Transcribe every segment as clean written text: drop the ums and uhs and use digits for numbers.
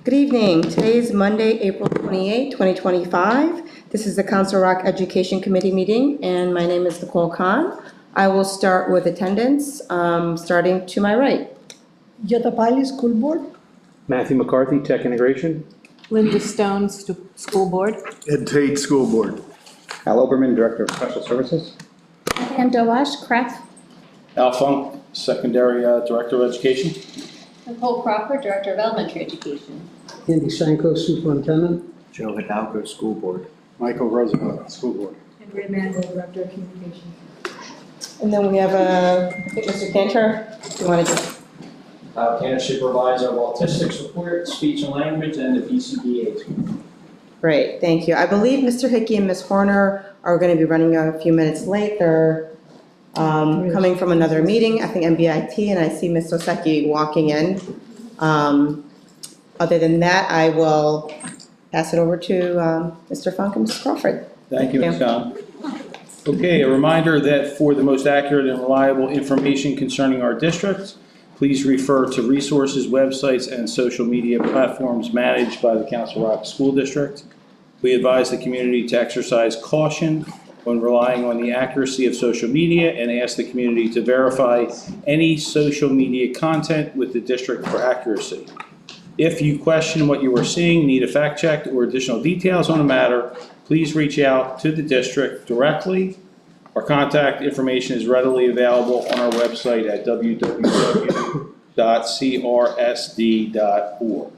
Good evening. Today is Monday, April 28, 2025. This is the Council Rock Education Committee meeting, and my name is Nicole Khan. I will start with attendance, starting to my right. Jota Pali, School Board. Matthew McCarthy, Tech Integration. Linda Stone, School Board. Ed Tate, School Board. Al Oberman, Director of Special Services. Ann Dowash, Craft. Al Funk, Secondary Director of Education. Nicole Crawford, Director of Elementary Education. Andy Sanko, Superintendent. Joe Hidalgo, School Board. Michael Roosevelt, School Board. Andrea Mandel, Director of Communications. And then we have I think Mr. Cantor. Do you want to just? Cantor provides our autistic support, speech and language, and the BCBA. Great, thank you. I believe Mr. Hickey and Ms. Horner are going to be running a few minutes late. They're coming from another meeting, I think MBIT, and I see Ms. Oseki walking in. Other than that, I will pass it over to Mr. Funk and Ms. Crawford. Thank you, Ms. Khan. Okay, a reminder that for the most accurate and reliable information concerning our district, please refer to resources, websites, and social media platforms managed by the Council Rock School District. We advise the community to exercise caution when relying on the accuracy of social media and ask the community to verify any social media content with the district for accuracy. If you question what you are seeing, need a fact check, or additional details on a matter, please reach out to the district directly. Our contact information is readily available on our website at www.crsd.org.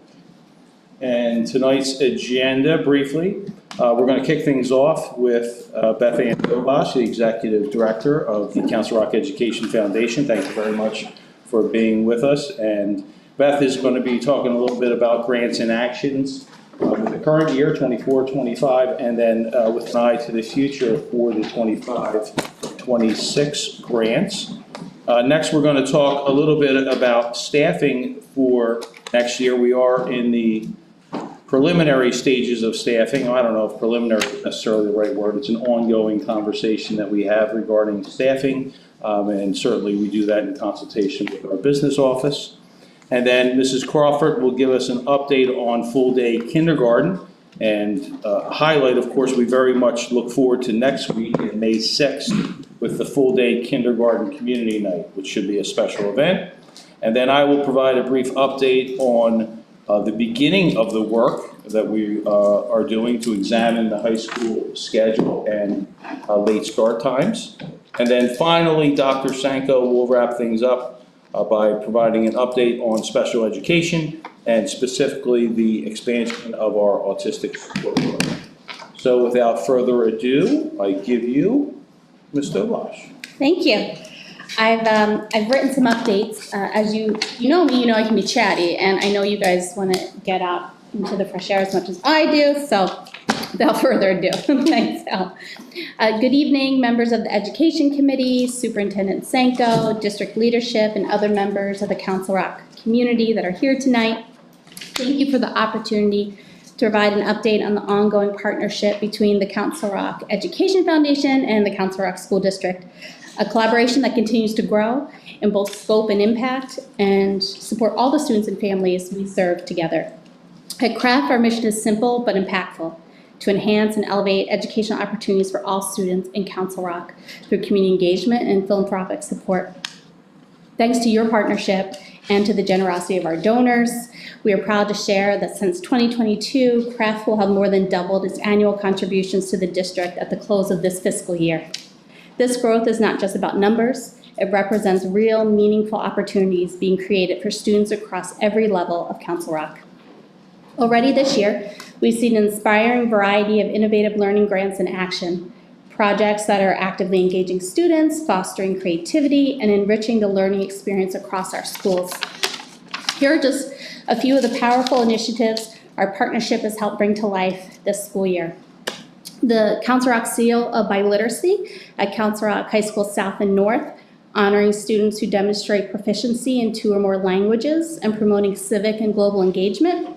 And tonight's agenda, briefly, we're going to kick things off with Beth Ann Dowash, the Executive Director of the Council Rock Education Foundation. Thank you very much for being with us. And Beth is going to be talking a little bit about grants and actions with the current year, 24-25, and then with an eye to the future for the 25-26 grants. Next, we're going to talk a little bit about staffing for next year. We are in the preliminary stages of staffing. I don't know if preliminary is necessarily the right word. It's an ongoing conversation that we have regarding staffing, and certainly we do that in consultation with our business office. And then Mrs. Crawford will give us an update on full-day kindergarten, and highlight, of course, we very much look forward to next week, May 6th, with the full-day kindergarten community night, which should be a special event. And then I will provide a brief update on the beginning of the work that we are doing to examine the high school schedule and late start times. And then finally, Dr. Sanko will wrap things up by providing an update on special education and specifically the expansion of our autistic support program. So without further ado, I give you Ms. Dowash. Thank you. I've written some updates. As you know me, you know I can be chatty, and I know you guys want to get out into the fresh air as much as I do, so without further ado, thanks, Al. Good evening, members of the Education Committee, Superintendent Sanko, district leadership, and other members of the Council Rock community that are here tonight. Thank you for the opportunity to provide an update on the ongoing partnership between the Council Rock Education Foundation and the Council Rock School District, a collaboration that continues to grow in both scope and impact and support all the students and families we serve together. At CRAFT, our mission is simple but impactful: to enhance and elevate educational opportunities for all students in Council Rock through community engagement and philanthropic support. Thanks to your partnership and to the generosity of our donors, we are proud to share that since 2022, CRAFT will have more than doubled its annual contributions to the district at the close of this fiscal year. This growth is not just about numbers. It represents real, meaningful opportunities being created for students across every level of Council Rock. Already this year, we've seen an inspiring variety of innovative learning grants in action, projects that are actively engaging students, fostering creativity, and enriching the learning experience across our schools. Here are just a few of the powerful initiatives our partnership has helped bring to life this school year. The Council Rock Seal of Biliteracy at Council Rock High School South and North, honoring students who demonstrate proficiency in 2 or more languages and promoting civic and global engagement.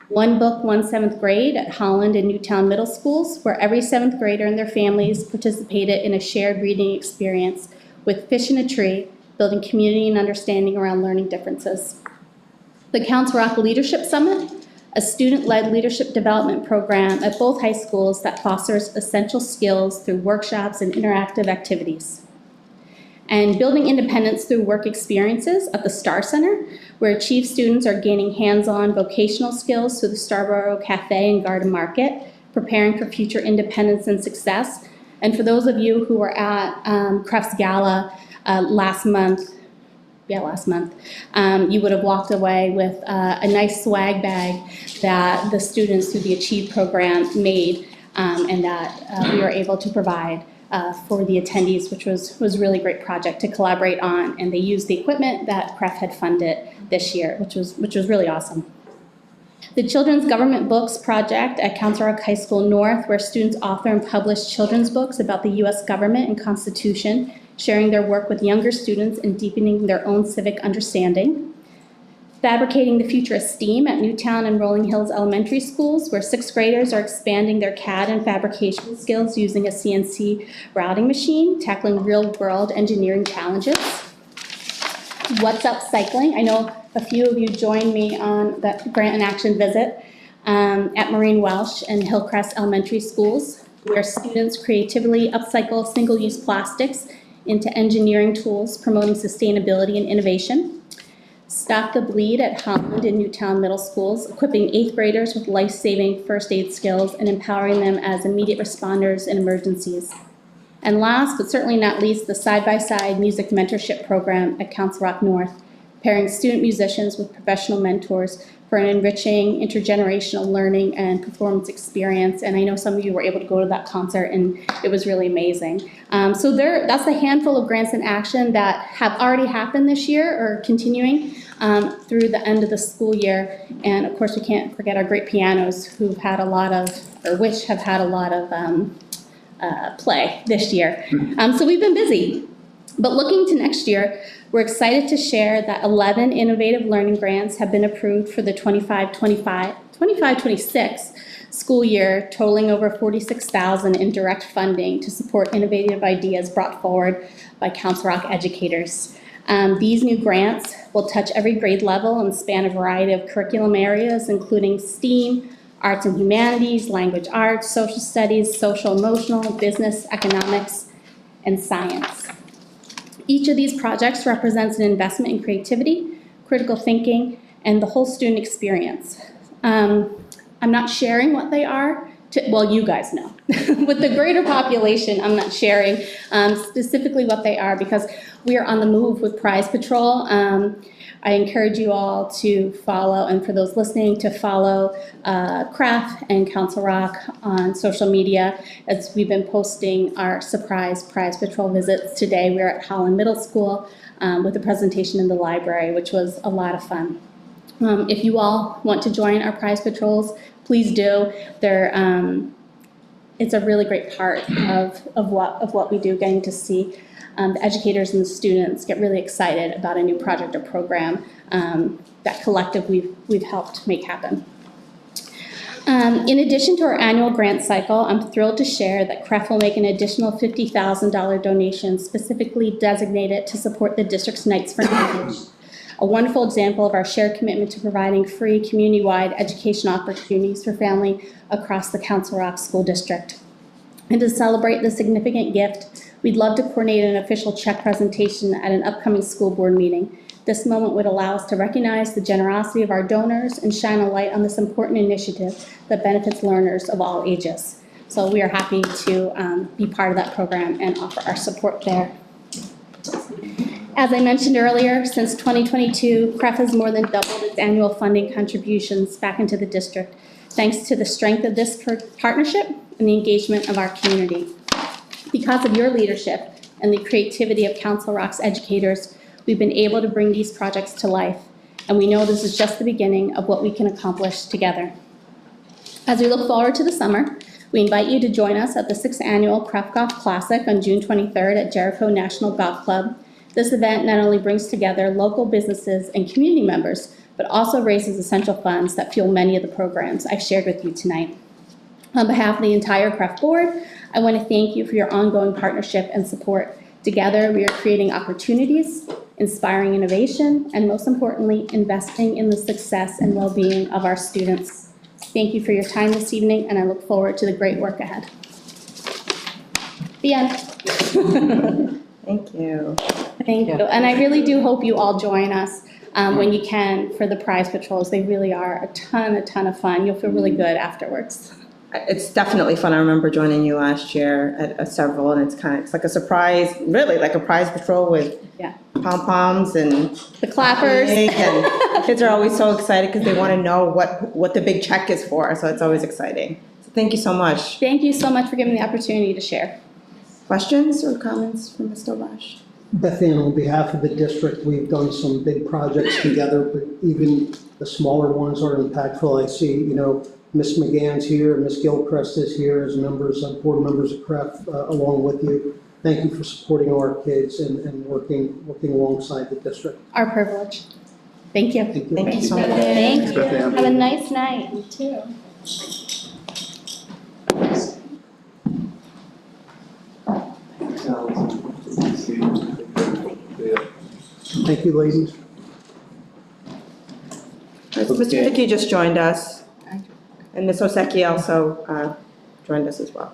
One Book, One 7th Grade at Holland and Newtown Middle Schools, where every 7th grader and their families participated in a shared reading experience with Fish in a Tree, building community and understanding around learning differences. The Council Rock Leadership Summit, a student-led leadership development program at both high schools that fosters essential skills through workshops and interactive activities. And building independence through work experiences at the Star Center, where Achieve students are gaining hands-on vocational skills through the Starborough Cafe and Garden Market, preparing for future independence and success. And for those of you who were at Crefts Gala last month, you would have walked away with a nice swag bag that the students through the Achieve program made and that we were able to provide for the attendees, which was really great project to collaborate on. And they used the equipment that CREF had funded this year, which was really awesome. The Children's Government Books Project at Council Rock High School North, where students author and publish children's books about the U.S. government and Constitution, sharing their work with younger students and deepening their own civic understanding. Fabricating the Future of STEAM at Newtown and Rolling Hills Elementary Schools, where sixth graders are expanding their CAD and fabrication skills using a CNC routing machine, tackling real-world engineering challenges. What's Up Cycling? I know a few of you joined me on that grant and action visit at Marine Welsh and Hillcrest Elementary Schools, where students creatively upcycle single-use plastics into engineering tools, promoting sustainability and innovation. Stop the Bleed at Holland and Newtown Middle Schools, equipping 8th graders with life-saving first aid skills and empowering them as immediate responders in emergencies. And last, but certainly not least, the Side by Side Music Mentorship Program at Council Rock North, pairing student musicians with professional mentors for an enriching intergenerational learning and performance experience. And I know some of you were able to go to that concert, and it was really amazing. So that's a handful of grants in action that have already happened this year or continuing through the end of the school year. And of course, we can't forget our great pianos who've had a lot of, or which have had a lot of play this year. So we've been busy. But looking to next year, we're excited to share that 11 innovative learning grants have been approved for the 25-26 school year, totaling over $46,000 in direct funding to support innovative ideas brought forward by Council Rock educators. These new grants will touch every grade level and span a variety of curriculum areas, including STEAM, arts and humanities, language arts, social studies, social emotional, business, economics, and science. Each of these projects represents an investment in creativity, critical thinking, and the whole student experience. I'm not sharing what they are, well, you guys know. With the greater population, I'm not sharing specifically what they are because we are on the move with Prize Patrol. I encourage you all to follow, and for those listening, to follow CREF and Council Rock on social media, as we've been posting our surprise Prize Patrol visits. Today we're at Holland Middle School with a presentation in the library, which was a lot of fun. If you all want to join our Prize Patrols, please do. It's a really great part of what we do, getting to see the educators and the students get really excited about a new project or program that collectively we've helped make happen. In addition to our annual grant cycle, I'm thrilled to share that CREF will make an additional $50,000 donation specifically designated to support the district's Nights for Knowledge, a wonderful example of our shared commitment to providing free community-wide education opportunities for families across the Council Rock School District. And to celebrate this significant gift, we'd love to coordinate an official check presentation at an upcoming school board meeting. This moment would allow us to recognize the generosity of our donors and shine a light on this important initiative that benefits learners of all ages. So we are happy to be part of that program and offer our support there. As I mentioned earlier, since 2022, CREF has more than doubled its annual funding contributions back into the district, thanks to the strength of this partnership and the engagement of our community. Because of your leadership and the creativity of Council Rock's educators, we've been able to bring these projects to life, and we know this is just the beginning of what we can accomplish together. As we look forward to the summer, we invite you to join us at the 6th Annual CREF Golf Classic on June 23rd at Jericho National Golf Club. This event not only brings together local businesses and community members, but also raises essential funds that fuel many of the programs I've shared with you tonight. On behalf of the entire CREF board, I want to thank you for your ongoing partnership and support. Together, we are creating opportunities, inspiring innovation, and most importantly, investing in the success and well-being of our students. Thank you for your time this evening, and I look forward to the great work ahead. The end. Thank you. Thank you. And I really do hope you all join us when you can for the prize patrols. They really are a ton of fun. You'll feel really good afterwards. It's definitely fun. I remember joining you last year at several, and it's like a surprise, really like a prize patrol with Yeah. pom-poms and The clappers. and kids are always so excited because they want to know what the big check is for, so it's always exciting. So thank you so much. Thank you so much for giving me the opportunity to share. Questions or comments from Ms. Dobash? Beth Ann, on behalf of the district, we've done some big projects together, but even the smaller ones are impactful. I see, Ms. McGann's here, Ms. Gilchrist is here as board members of CREF along with you. Thank you for supporting our kids and working alongside the district. Our privilege. Thank you. Thank you. Thank you so much. Thank you. Beth Ann. Have a nice night. You too. Thank you, ladies. Mr. Dickey just joined us, and Ms. Oseki also joined us as well.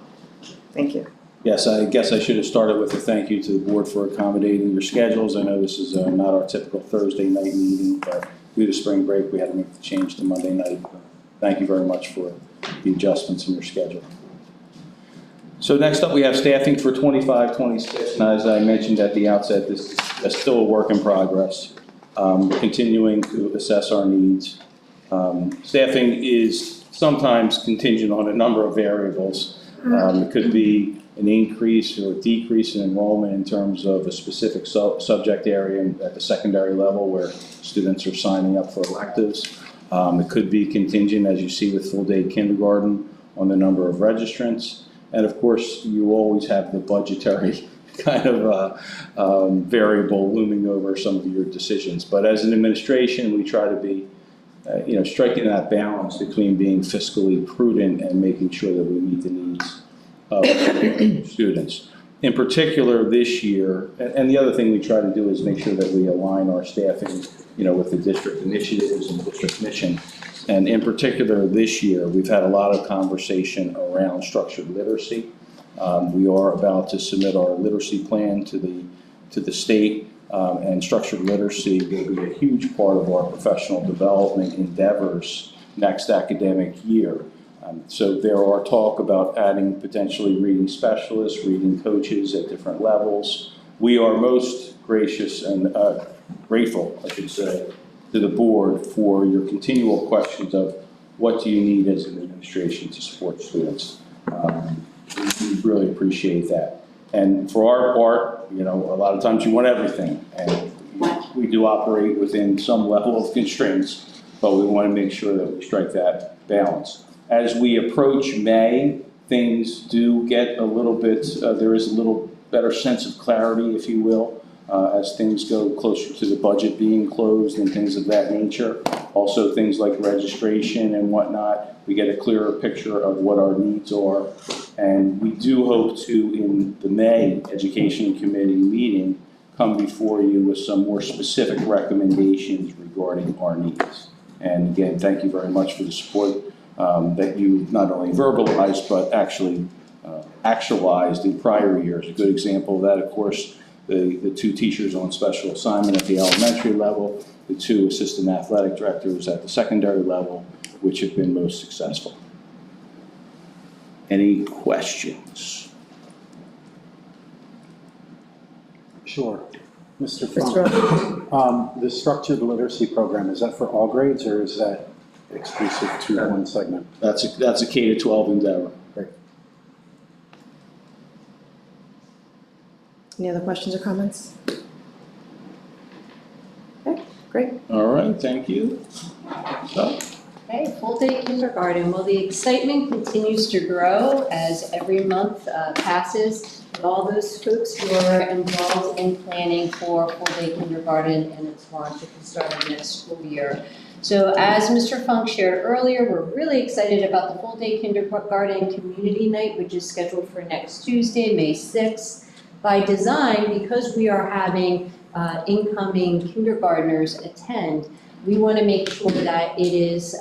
Thank you. Yes, I guess I should have started with a thank you to the board for accommodating your schedules. I know this is not our typical Thursday night meeting, but due to spring break, we had to make the change to Monday night. Thank you very much for the adjustments in your schedule. So next up, we have staffing for 25-26, and as I mentioned at the outset, this is still a work in progress. We're continuing to assess our needs. Staffing is sometimes contingent on a number of variables. It could be an increase or decrease in enrollment in terms of a specific subject area at the secondary level where students are signing up for electives. It could be contingent, as you see with full-day kindergarten, on the number of registrants. And of course, you always have the budgetary kind of variable looming over some of your decisions. But as an administration, we try to be striking that balance between being fiscally prudent and making sure that we meet the needs of students. In particular, this year, and the other thing we try to do is make sure that we align our staffing, with the district initiatives and district mission. And in particular, this year, we've had a lot of conversation around structured literacy. We are about to submit our literacy plan to the state, and structured literacy will be a huge part of our professional development endeavors next academic year. So there are talk about adding potentially reading specialists, reading coaches at different levels. We are most gracious and grateful, I should say, to the board for your continual questions of what do you need as an administration to support students. We really appreciate that. And for our part, a lot of times you want everything, and we do operate within some level of constraints, but we want to make sure that we strike that balance. As we approach May, things do get a little bit, there is a little better sense of clarity, if you will, as things go closer to the budget being closed and things of that nature. Also things like registration and whatnot, we get a clearer picture of what our needs are. And we do hope to, in the May Education Committee meeting, come before you with some more specific recommendations regarding our needs. And again, thank you very much for the support that you not only verbalized, but actually actualized in prior years. A good example of that, of course, the two teachers on special assignment at the elementary level, the two assistant athletic directors at the secondary level, which have been most successful. Any questions? Sure. Mr. Mr. Funk, the structured literacy program, is that for all grades or is that exclusive to one segment? That's a K-12 endeavor. Great. Any other questions or comments? Okay, great. All right, thank you. So, Okay, full day kindergarten. Well, the excitement continues to grow as every month passes. With all those folks who are involved in planning for full day kindergarten and its launch at the start of next school year. So as Mr. Funk shared earlier, we're really excited about the full day kindergarten community night, which is scheduled for next Tuesday, May 6th. By design, because we are having incoming kindergartners attend, we want to make sure that it is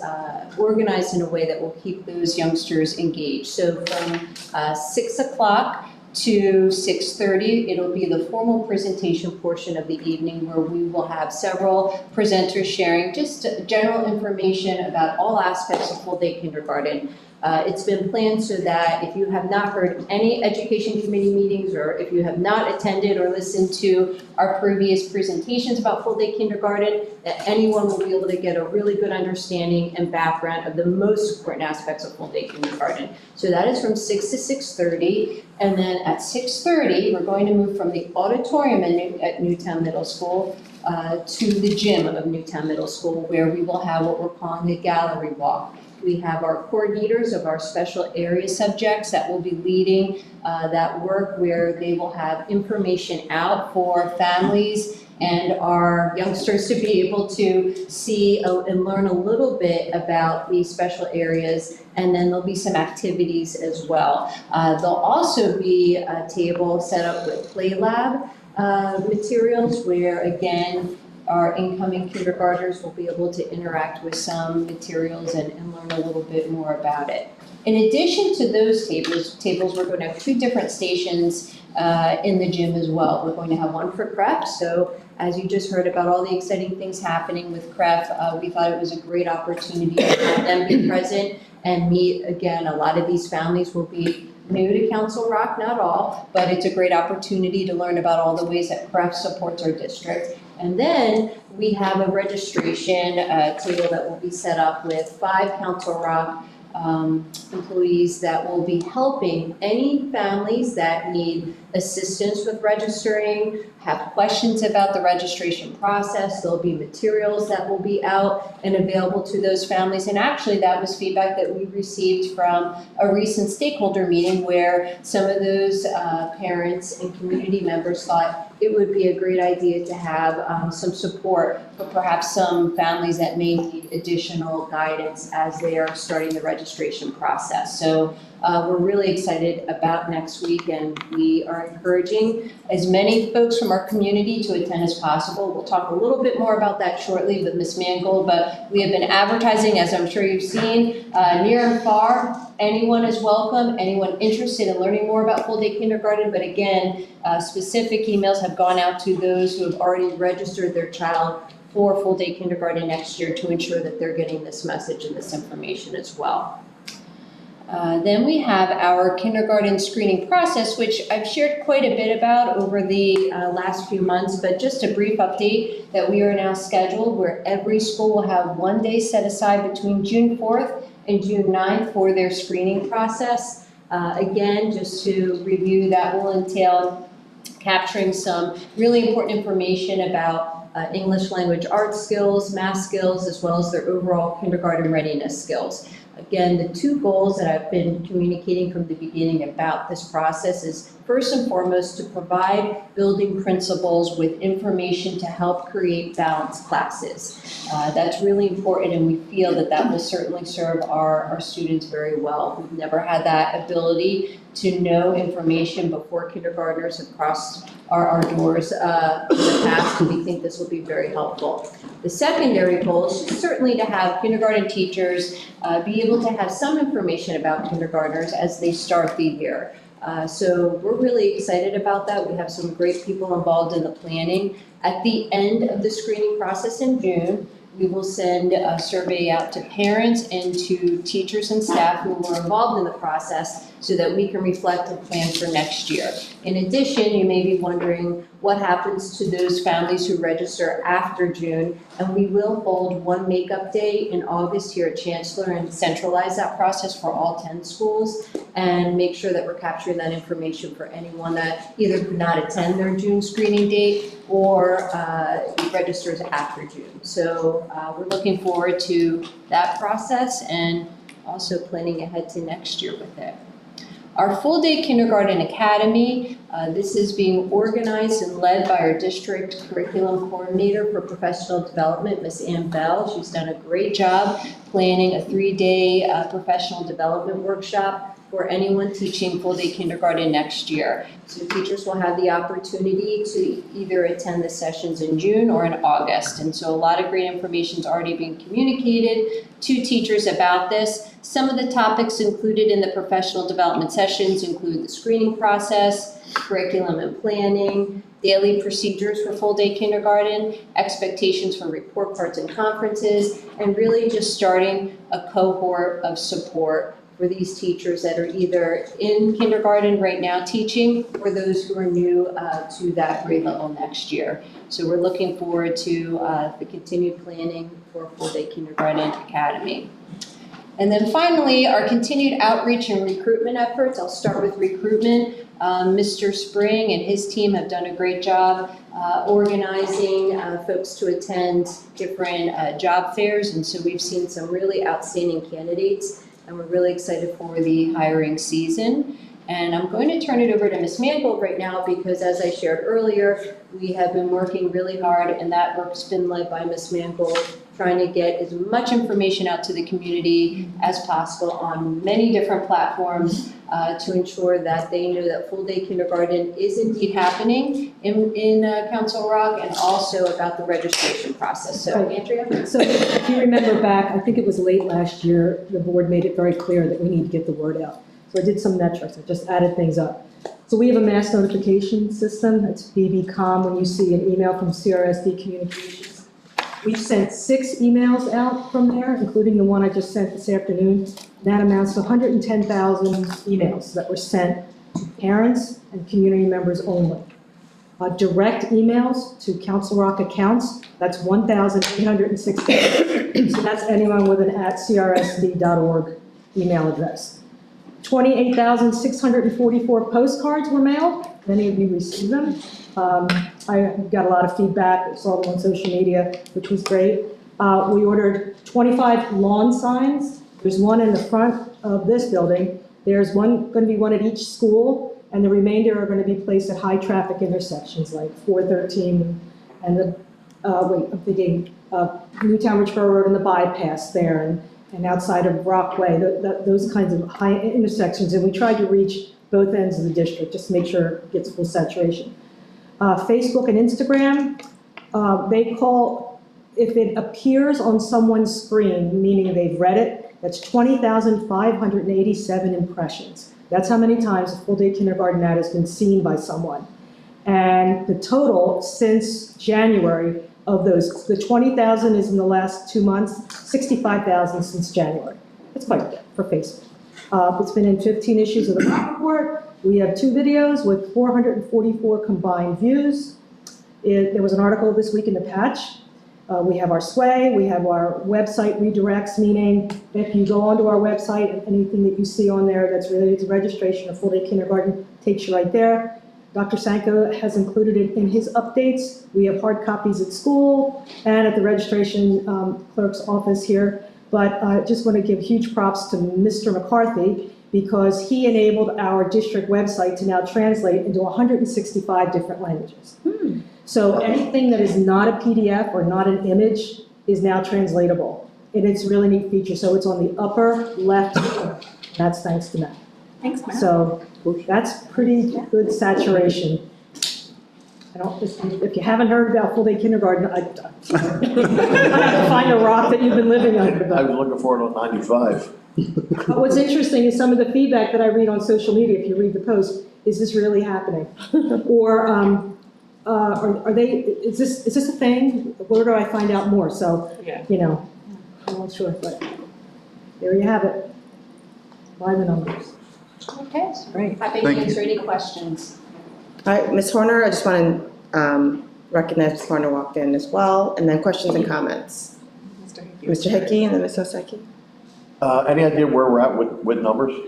organized in a way that will keep those youngsters engaged. So from 6 o'clock to 6:30, it'll be the formal presentation portion of the evening where we will have several presenters sharing just general information about all aspects of full-day kindergarten. It's been planned so that if you have not heard any education committee meetings, or if you have not attended or listened to our previous presentations about full-day kindergarten, that anyone will be able to get a really good understanding and background of the most important aspects of full-day kindergarten. So that is from 6 to 6:30, and then at 6:30, we're going to move from the auditorium at Newtown Middle School to the gym of Newtown Middle School, where we will have what we're calling a gallery walk. We have our coordinators of our special area subjects that will be leading that work, where they will have information out for families and our youngsters to be able to see and learn a little bit about these special areas, and then there'll be some activities as well. There'll also be a table set up with Play Lab materials, where again, our incoming kindergartners will be able to interact with some materials and learn a little bit more about it. In addition to those tables, we're going to have 2 different stations in the gym as well. We're going to have one for CREF. So as you just heard about all the exciting things happening with CREF, we thought it was a great opportunity to have them be present and meet. Again, a lot of these families will be new to Council Rock, not all, but it's a great opportunity to learn about all the ways that CREF supports our district. And then we have a registration table that will be set up with 5 Council Rock employees that will be helping any families that need assistance with registering, have questions about the registration process. There'll be materials that will be out and available to those families. And actually, that was feedback that we received from a recent stakeholder meeting, where some of those parents and community members thought it would be a great idea to have some support for perhaps some families that may need additional guidance as they are starting the registration process. So we're really excited about next week, and we are encouraging as many folks from our community to attend as possible. We'll talk a little bit more about that shortly with Ms. Mangold, but we have been advertising, as I'm sure you've seen, near and far. Anyone is welcome, anyone interested in learning more about full-day kindergarten, but again, specific emails have gone out to those who have already registered their child for full-day kindergarten next year to ensure that they're getting this message and this information as well. Then we have our kindergarten screening process, which I've shared quite a bit about over the last few months, but just a brief update that we are now scheduled where every school will have 1 day set aside between June 4th and June 9th for their screening process. Again, just to review, that will entail capturing some really important information about English language arts skills, math skills, as well as their overall kindergarten readiness skills. Again, the 2 goals that I've been communicating from the beginning about this process is, first and foremost, to provide building principals with information to help create balanced classes. That's really important, and we feel that that will certainly serve our students very well. We've never had that ability to know information before kindergartners have crossed our doors in the past, and we think this will be very helpful. The secondary goal is certainly to have kindergarten teachers be able to have some information about kindergartners as they start the year. So we're really excited about that. We have some great people involved in the planning. At the end of the screening process in June, we will send a survey out to parents and to teachers and staff who were involved in the process so that we can reflect and plan for next year. In addition, you may be wondering what happens to those families who register after June, and we will hold one makeup day in August here at Chancellor and centralize that process for all 10 schools and make sure that we're capturing that information for anyone that either could not attend their June screening date or registers after June. So we're looking forward to that process and also planning ahead to next year with it. Our full-day kindergarten academy, this is being organized and led by our district curriculum coordinator for professional development, Ms. Ann Bell. She's done a great job planning a 3-day professional development workshop for anyone teaching full-day kindergarten next year. So teachers will have the opportunity to either attend the sessions in June or in August. And so a lot of great information is already being communicated to teachers about this. Some of the topics included in the professional development sessions include the screening process, curriculum and planning, daily procedures for full-day kindergarten, expectations for report cards and conferences, and really just starting a cohort of support for these teachers that are either in kindergarten right now teaching or those who are new to that grade level next year. So we're looking forward to the continued planning for Full-Day Kindergarten Academy. And then finally, our continued outreach and recruitment efforts. I'll start with recruitment. Mr. Spring and his team have done a great job organizing folks to attend different job fairs, and so we've seen some really outstanding candidates, and we're really excited for the hiring season. And I'm going to turn it over to Ms. Mangold right now because, as I shared earlier, we have been working really hard, and that work's been led by Ms. Mangold, trying to get as much information out to the community as possible on many different platforms to ensure that they know that full-day kindergarten is indeed happening in Council Rock, and also about the registration process. So, Andrea? So if you remember back, I think it was late last year, the board made it very clear that we need to get the word out. So I did some metrics, I just added things up. So we have a mass notification system, that's BBCom, when you see an email from CRSD Communications. We've sent 6 emails out from there, including the one I just sent this afternoon. That amounts to 110,000 emails that were sent to parents and community members only. Direct emails to Council Rock accounts, that's 1,860. So that's anyone with an @crsd.org email address. 28,644 postcards were mailed. Many of you received them. I got a lot of feedback, I saw them on social media, which was great. We ordered 25 lawn signs. There's one in the front of this building. There's going to be one at each school, and the remainder are going to be placed at high traffic intersections like 413 and the, I'm thinking Newtown Richborough Road and the bypass there, and outside of Rockway, those kinds of high intersections. And we tried to reach both ends of the district, just to make sure it gets full saturation. Facebook and Instagram, they call, if it appears on someone's screen, meaning they've read it, that's 20,587 impressions. That's how many times a full-day kindergarten ad has been seen by someone. And the total since January of those, the 20,000 is in the last 2 months, 65,000 since January. That's quite good for Facebook. It's been in 15 issues of the Rock Report. We have 2 videos with 444 combined views. There was an article this week in the Patch. We have our sway, we have our website redirects, meaning if you go onto our website and anything that you see on there that's related to registration of full-day kindergarten takes you right there. Dr. Sanko has included it in his updates. We have hard copies at school and at the registration clerk's office here. But I just want to give huge props to Mr. McCarthy because he enabled our district website to now translate into 165 different languages. So anything that is not a PDF or not an image is now translatable. And it's a really neat feature. So it's on the upper left corner. That's thanks to Matt. Thanks, Matt. So that's pretty good saturation. I don't, if you haven't heard about full-day kindergarten, I have to find a rock that you've been living under. I was looking for it on 95. But what's interesting is some of the feedback that I read on social media, if you read the post, is this really happening? Or are they, is this a thing? Where do I find out more? So, you know, I'm not sure, but there you have it. By the numbers. Okay, Great. happy to Thank you. answer any questions. All right, Ms. Horner, I just want to recognize Ms. Horner walked in as well, and then questions and comments. Mr. Hickey and then Ms. Oseki. Any idea where we're at with numbers?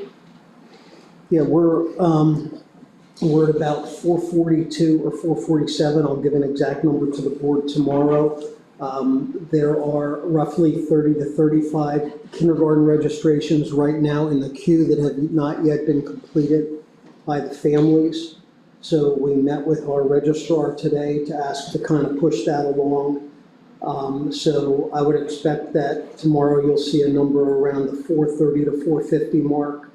Yeah, we're at about 442 or 447. I'll give an exact number to the board tomorrow. There are roughly 30 to 35 kindergarten registrations right now in the queue that have not yet been completed by the families. So we met with our registrar today to ask to kind of push that along. So I would expect that tomorrow you'll see a number around the 430 to 450 mark.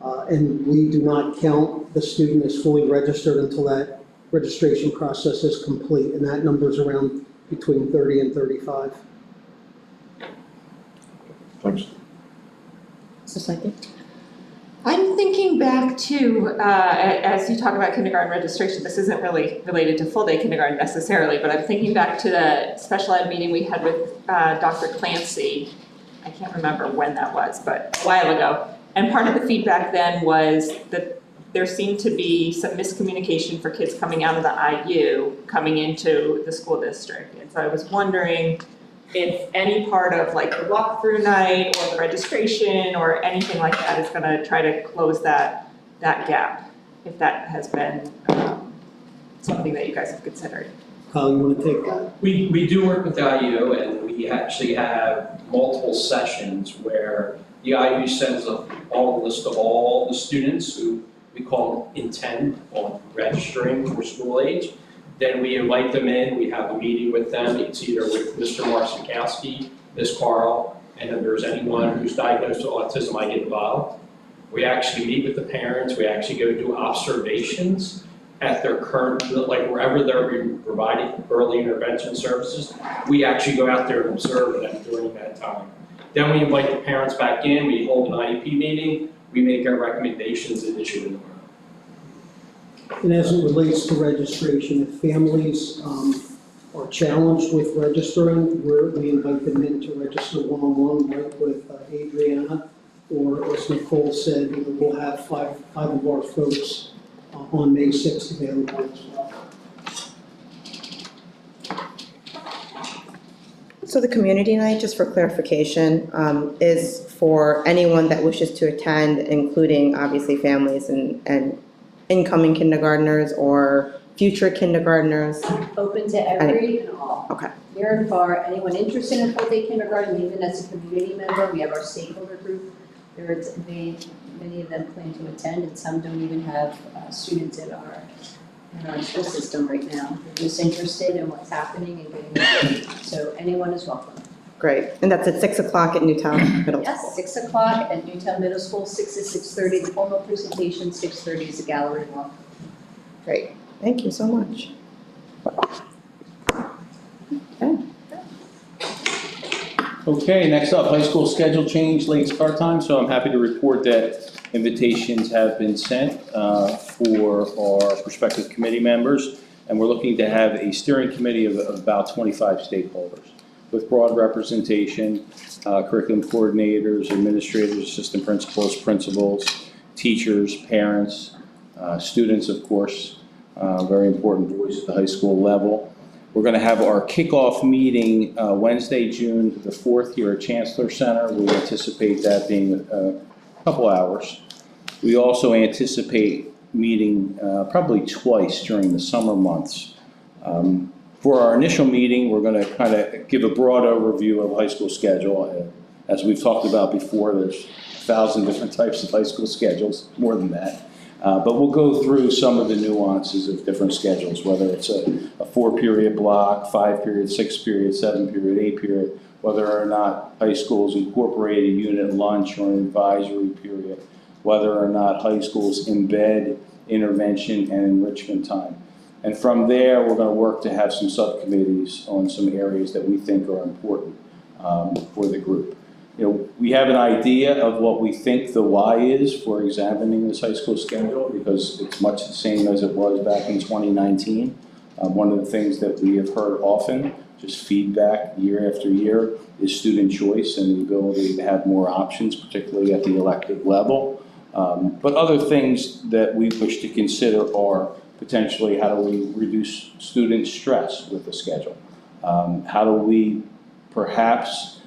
And we do not count the student as fully registered until that registration process is complete, and that number is around between 30 and 35. Thanks. Mr. Psyche? I'm thinking back to, as you talk about kindergarten registration, this isn't really related to full-day kindergarten necessarily, but I'm thinking back to the special ed meeting we had with Dr. Clancy. I can't remember when that was, but a while ago. And part of the feedback then was that there seemed to be some miscommunication for kids coming out of the IU, coming into the school district. And so I was wondering if any part of like the walkthrough night or the registration or anything like that is gonna try to close that gap, if that has been something that you guys have considered. Kyle, you want to take that? We do work with the IU, and we actually have multiple sessions where the IU sends a list of all the students who we call intend on registering for school age. Then we invite them in, we have a meeting with them. It's either with Mr. Marsikowski, Ms. Carl, and if there's anyone who's diagnosed with autism, I get involved. We actually meet with the parents, we actually go do observations at their current, like wherever they're providing early intervention services. We actually go out there and observe them during that time. Then we invite the parents back in, we hold an IEP meeting, we make our recommendations and issue an order. And as it relates to registration, if families are challenged with registering, we invite them in to register one-on-one, right, with Adriana, or as Nicole said, we'll have five of our folks on May 6th available as well. So the community night, just for clarification, is for anyone that wishes to attend, including obviously families and incoming kindergartners or future kindergartners? Open to every and all. Okay. Near and far, anyone interested in full-day kindergarten, even as a community member, we have our stakeholder group. Many of them plan to attend, and some don't even have students in our school system right now. They're just interested in what's happening and getting ready. So anyone is welcome. Great. And that's at 6 o'clock at Newtown Middle School? Yes, 6 o'clock at Newtown Middle School, 6 to 6:30, the formal presentation, 6:30 is a gallery walk. Great. Thank you so much. Okay. Okay, next up, high school schedule change, late start time. So I'm happy to report that invitations have been sent for our prospective committee members. And we're looking to have a steering committee of about 25 stakeholders with broad representation, curriculum coordinators, administrators, assistant principals, principals, teachers, parents, students, of course, very important voice at the high school level. We're going to have our kickoff meeting Wednesday, June the 4th here at Chancellor Center. We anticipate that being a couple hours. We also anticipate meeting probably twice during the summer months. For our initial meeting, we're going to kind of give a broad overview of high school schedule. As we've talked about before, there's 1,000 different types of high school schedules, more than that. But we'll go through some of the nuances of different schedules, whether it's a 4-period block, 5-period, 6-period, 7-period, 8-period, whether or not high schools incorporate a unit lunch or an advisory period, whether or not high schools embed intervention and enrichment time. And from there, we're going to work to have some subcommittees on some areas that we think are important for the group. You know, we have an idea of what we think the why is for examining this high school schedule, because it's much the same as it was back in 2019. One of the things that we have heard often, just feedback year after year, is student choice and the ability to have more options, particularly at the elective level. But other things that we wish to consider are potentially how do we reduce student stress with the schedule? How do we perhaps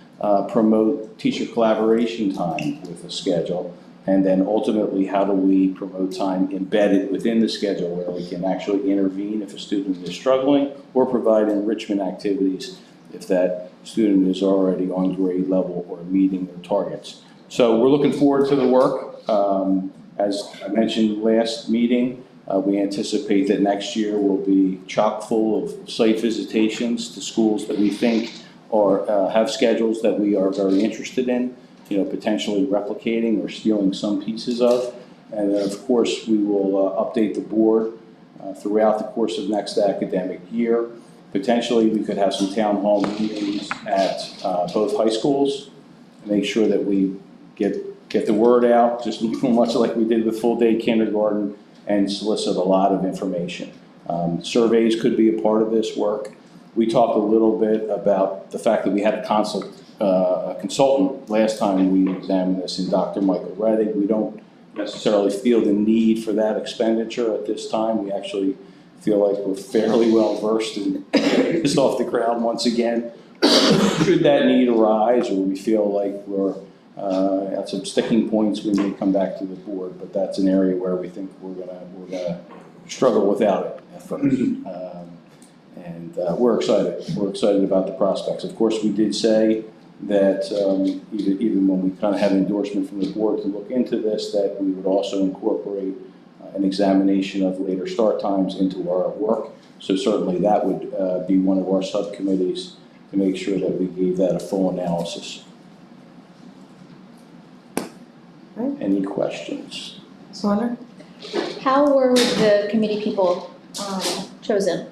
promote teacher collaboration time with the schedule? And then ultimately, how do we promote time embedded within the schedule where we can actually intervene if a student is struggling, or provide enrichment activities if that student is already on grade level or meeting their targets. So we're looking forward to the work. As I mentioned last meeting, we anticipate that next year will be chock full of site visitations to schools that we think have schedules that we are very interested in, potentially replicating or stealing some pieces of. And then, of course, we will update the board throughout the course of next academic year. Potentially, we could have some town hall meetings at both high schools, and make sure that we get the word out, just much like we did with full-day kindergarten, and solicit a lot of information. Surveys could be a part of this work. We talked a little bit about the fact that we had a consultant last time we examined this, in Dr. Michael Reddick. We don't necessarily feel the need for that expenditure at this time. We actually feel like we're fairly well versed in getting this off the ground once again. Should that need arise, or we feel like we're at some sticking points, we may come back to the board, but that's an area where we think we're gonna struggle without it at first. We're excited. We're excited about the prospects. Of course, we did say that even when we kind of had an endorsement from the board to look into this, that we would also incorporate an examination of later start times into our work. So certainly that would be one of our subcommittees to make sure that we gave that a full analysis. Right. Any questions? Sandra? How were the committee people chosen?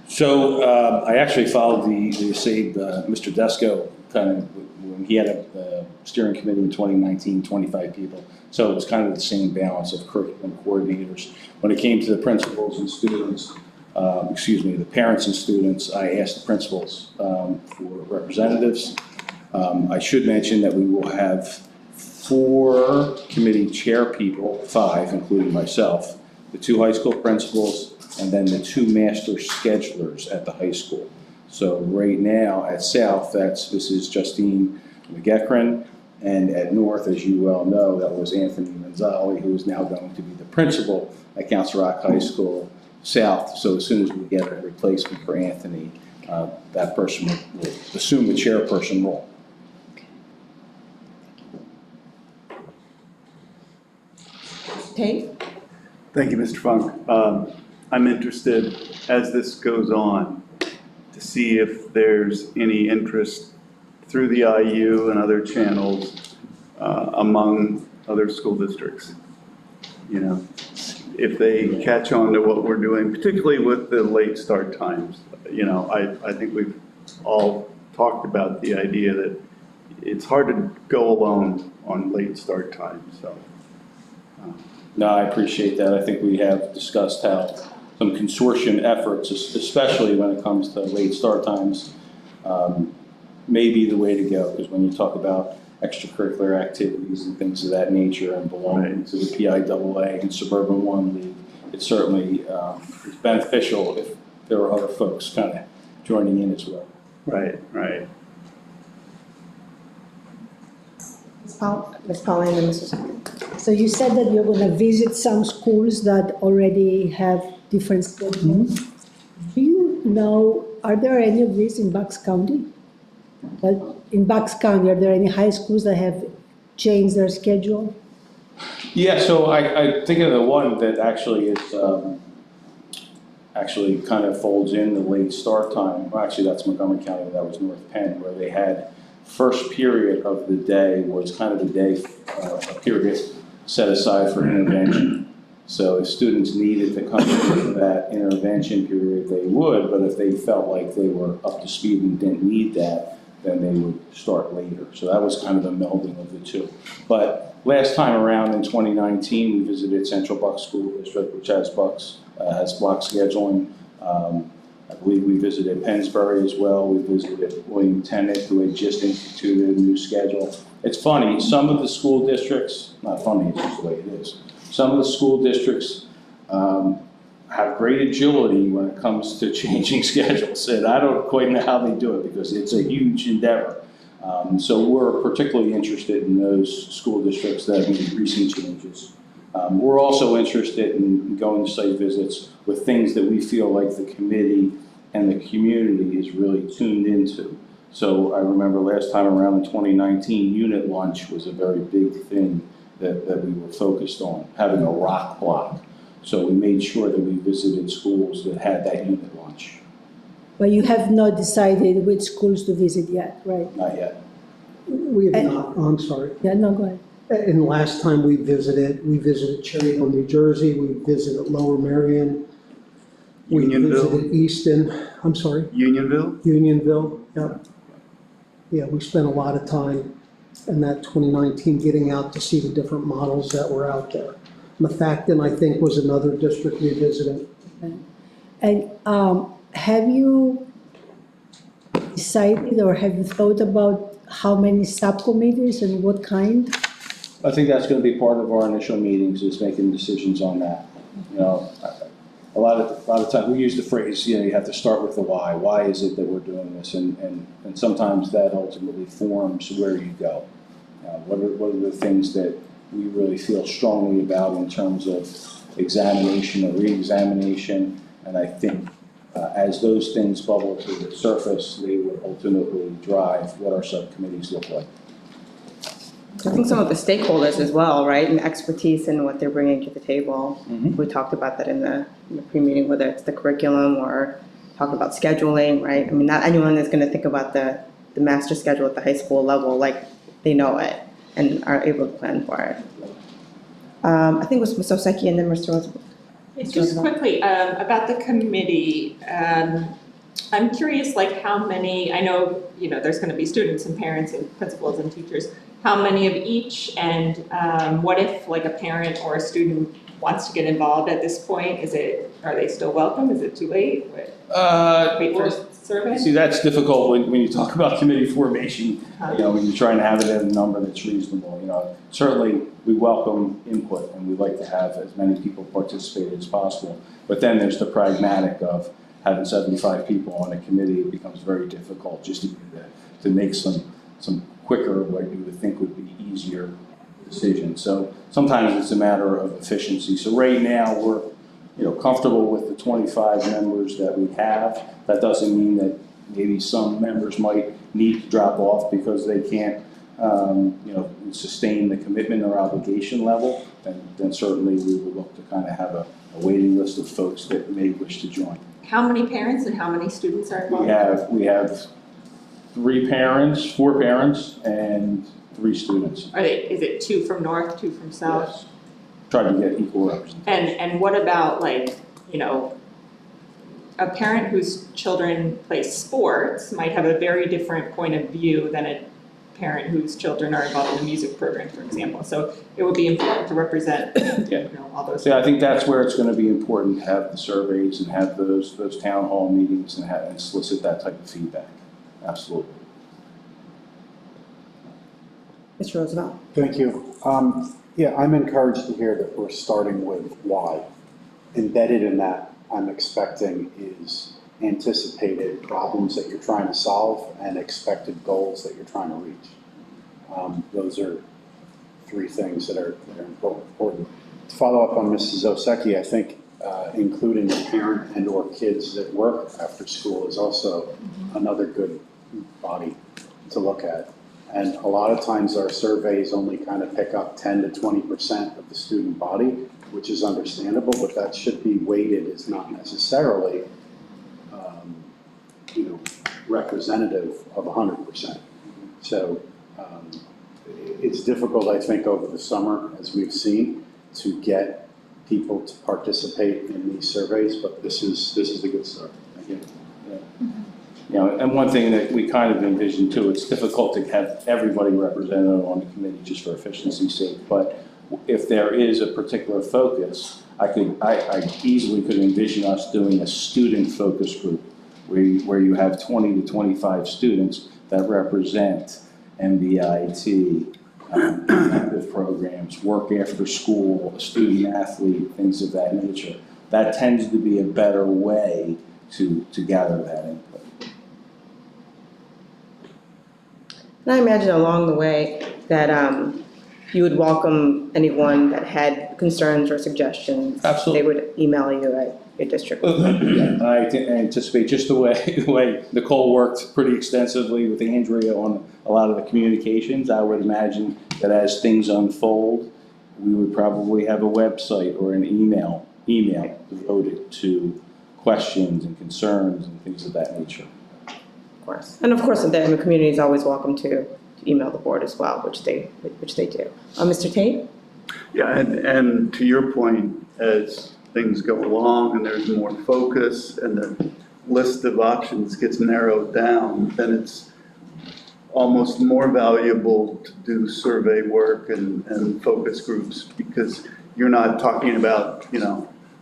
So I actually followed the SABE, Mr. Desko, kind of, when he had a steering committee in 2019, 25 people. So it was kind of the same balance of curriculum coordinators. When it came to the principals and students, the parents and students, I asked the principals for representatives. I should mention that we will have 4 committee chair people, 5, including myself, the 2 high school principals, and then the 2 master schedulers at the high school. So right now at South, this is Justine McGeckran, and at North, as you well know, that was Anthony Manzali, who is now going to be the principal at Council Rock High School South. So as soon as we get a replacement for Anthony, that person will assume the chairperson role. Tate? Thank you, Mr. Funk. I'm interested, as this goes on, to see if there's any interest through the IU and other channels among other school districts. You know, if they catch on to what we're doing, particularly with the late start times. You know, I think we've all talked about the idea that it's hard to go alone on late start times, so. No, I appreciate that. I think we have discussed how some consortium efforts, especially when it comes to late start times, may be the way to go. Because when you talk about extracurricular activities and things of that nature and belonging to the PIAA and Suburban One League, it certainly is beneficial if there are other folks kind of joining in as well. Right, right. Ms. Pauline and Mrs. So you said that you're going to visit some schools that already have different schedules. Do you know, are there any of these in Bucks County? In Bucks County, are there any high schools that have changed their schedule? Yeah, so I think of the one that actually is actually kind of folds in the late start time. Well, actually, that's Montgomery County. That was North Penn, where they had first period of the day was kind of the day, a period set aside for intervention. So if students needed to come into that intervention period, they would, but if they felt like they were up to speed and didn't need that, then they would start later. So that was kind of a melding of the two. But last time around in 2019, we visited Central Bucks School District, which has block scheduling. I believe we visited Pennsbury as well. We visited William Tennant, who had just instituted a new schedule. It's funny, some of the school districts, not funny, it's just the way it is. Some of the school districts have great agility when it comes to changing schedules. And I don't quite know how they do it because it's a huge endeavor. So we're particularly interested in those school districts that have made recent changes. We're also interested in going to site visits with things that we feel like the committee and the community is really tuned into. So I remember last time around in 2019, unit lunch was a very big thing that we were focused on, having a rock block. So we made sure that we visited schools that had that unit lunch. But you have not decided which schools to visit yet, right? Not yet. We have not, I'm sorry. Yeah, no, go ahead. And last time we visited Cherry Hill, New Jersey, we visited Lower Merion, we Unionville. visited Easton, I'm sorry, Unionville? Unionville, yeah. Yeah, we spent a lot of time in that 2019 getting out to see the different models that were out there. Methacton, I think, was another district we visited. And have you decided or have you thought about how many subcommittees and what kind? I think that's gonna be part of our initial meetings, is making decisions on that. You know, a lot of time, we use the phrase, you know, you have to start with the why. Why is it that we're doing this? And sometimes that ultimately forms where you go. What are the things that we really feel strongly about in terms of examination or re-examination? And I think as those things bubble to the surface, they will ultimately drive what our subcommittees look like. I think some of the stakeholders as well, right, and expertise in what they're bringing to the table. We talked about that in the pre-meeting, whether it's the curriculum or talk about scheduling, right? I mean, not anyone is going to think about the master schedule at the high school level like they know it and are able to plan for it. I think it was Ms. Oseki and then Mr. Roosevelt. Just quickly, about the committee, I'm curious, like, how many, I know, you know, there's gonna be students and parents and principals and teachers, how many of each, and what if, like, a parent or a student wants to get involved at this point? Are they still welcome? Is it too late? Wait for a survey? See, that's difficult when you talk about committee formation, you know, when you're trying to have it at a number that's reasonable, you know. Certainly, we welcome input, and we'd like to have as many people participate as possible. But then there's the pragmatic of having 75 people on a committee. It becomes very difficult just to make some quicker, what you would think would be easier decisions. So sometimes it's a matter of efficiency. So right now, we're, you know, comfortable with the 25 members that we have. That doesn't mean that maybe some members might need to drop off because they can't, you know, sustain the commitment or obligation level. Then certainly we will look to kind of have a waiting list of folks that may wish to join. How many parents and how many students are involved? We have 4 parents, and 3 students. Is it 2 from north, 2 from south? Yes. Try to get equal representation. And what about, like, you know, a parent whose children play sports might have a very different point of view than a parent whose children are involved in the music program, for example. So it would be important to represent, you know, all those. So I think that's where it's going to be important to have the surveys and have those town hall meetings and solicit that type of feedback. Absolutely. Mr. Roosevelt. Thank you. Yeah, I'm encouraged to hear that we're starting with why. Embedded in that, I'm expecting is anticipated problems that you're trying to solve and expected goals that you're trying to reach. Those are 3 things that are important. To follow up on Mrs. Oseki, I think including a parent and or kids that work after school is also another good body to look at. And a lot of times our surveys only kind of pick up 10 to 20% of the student body, which is understandable, but that should be weighted as not necessarily, you know, representative of 100%. So it's difficult, I think, over the summer, as we've seen, to get people to participate in these surveys, but this is a good start. Thank you. Yeah. You know, and one thing that we kind of envision too, it's difficult to have everybody represented on the committee just for efficiency's sake, but if there is a particular focus, I easily could envision us doing a student focus group where you have 20 to 25 students that represent MBIT, active programs, work after school, a student athlete, things of that nature. That tends to be a better way to gather that input. And I imagine along the way that you would welcome anyone that had concerns or suggestions. Absolutely. They would email you at your district. I anticipate just the way Nicole worked pretty extensively with Andrea on a lot of the communications. I would imagine that as things unfold, we would probably have a website or an email devoted to questions and concerns and things of that nature. Of course. And of course, the community is always welcome to email the board as well, which they do. Mr. Tate? Yeah, and to your point, as things go along and there's more focus and the list of options gets narrowed down, then it's almost more valuable to do survey work and focus groups, because you're not talking about,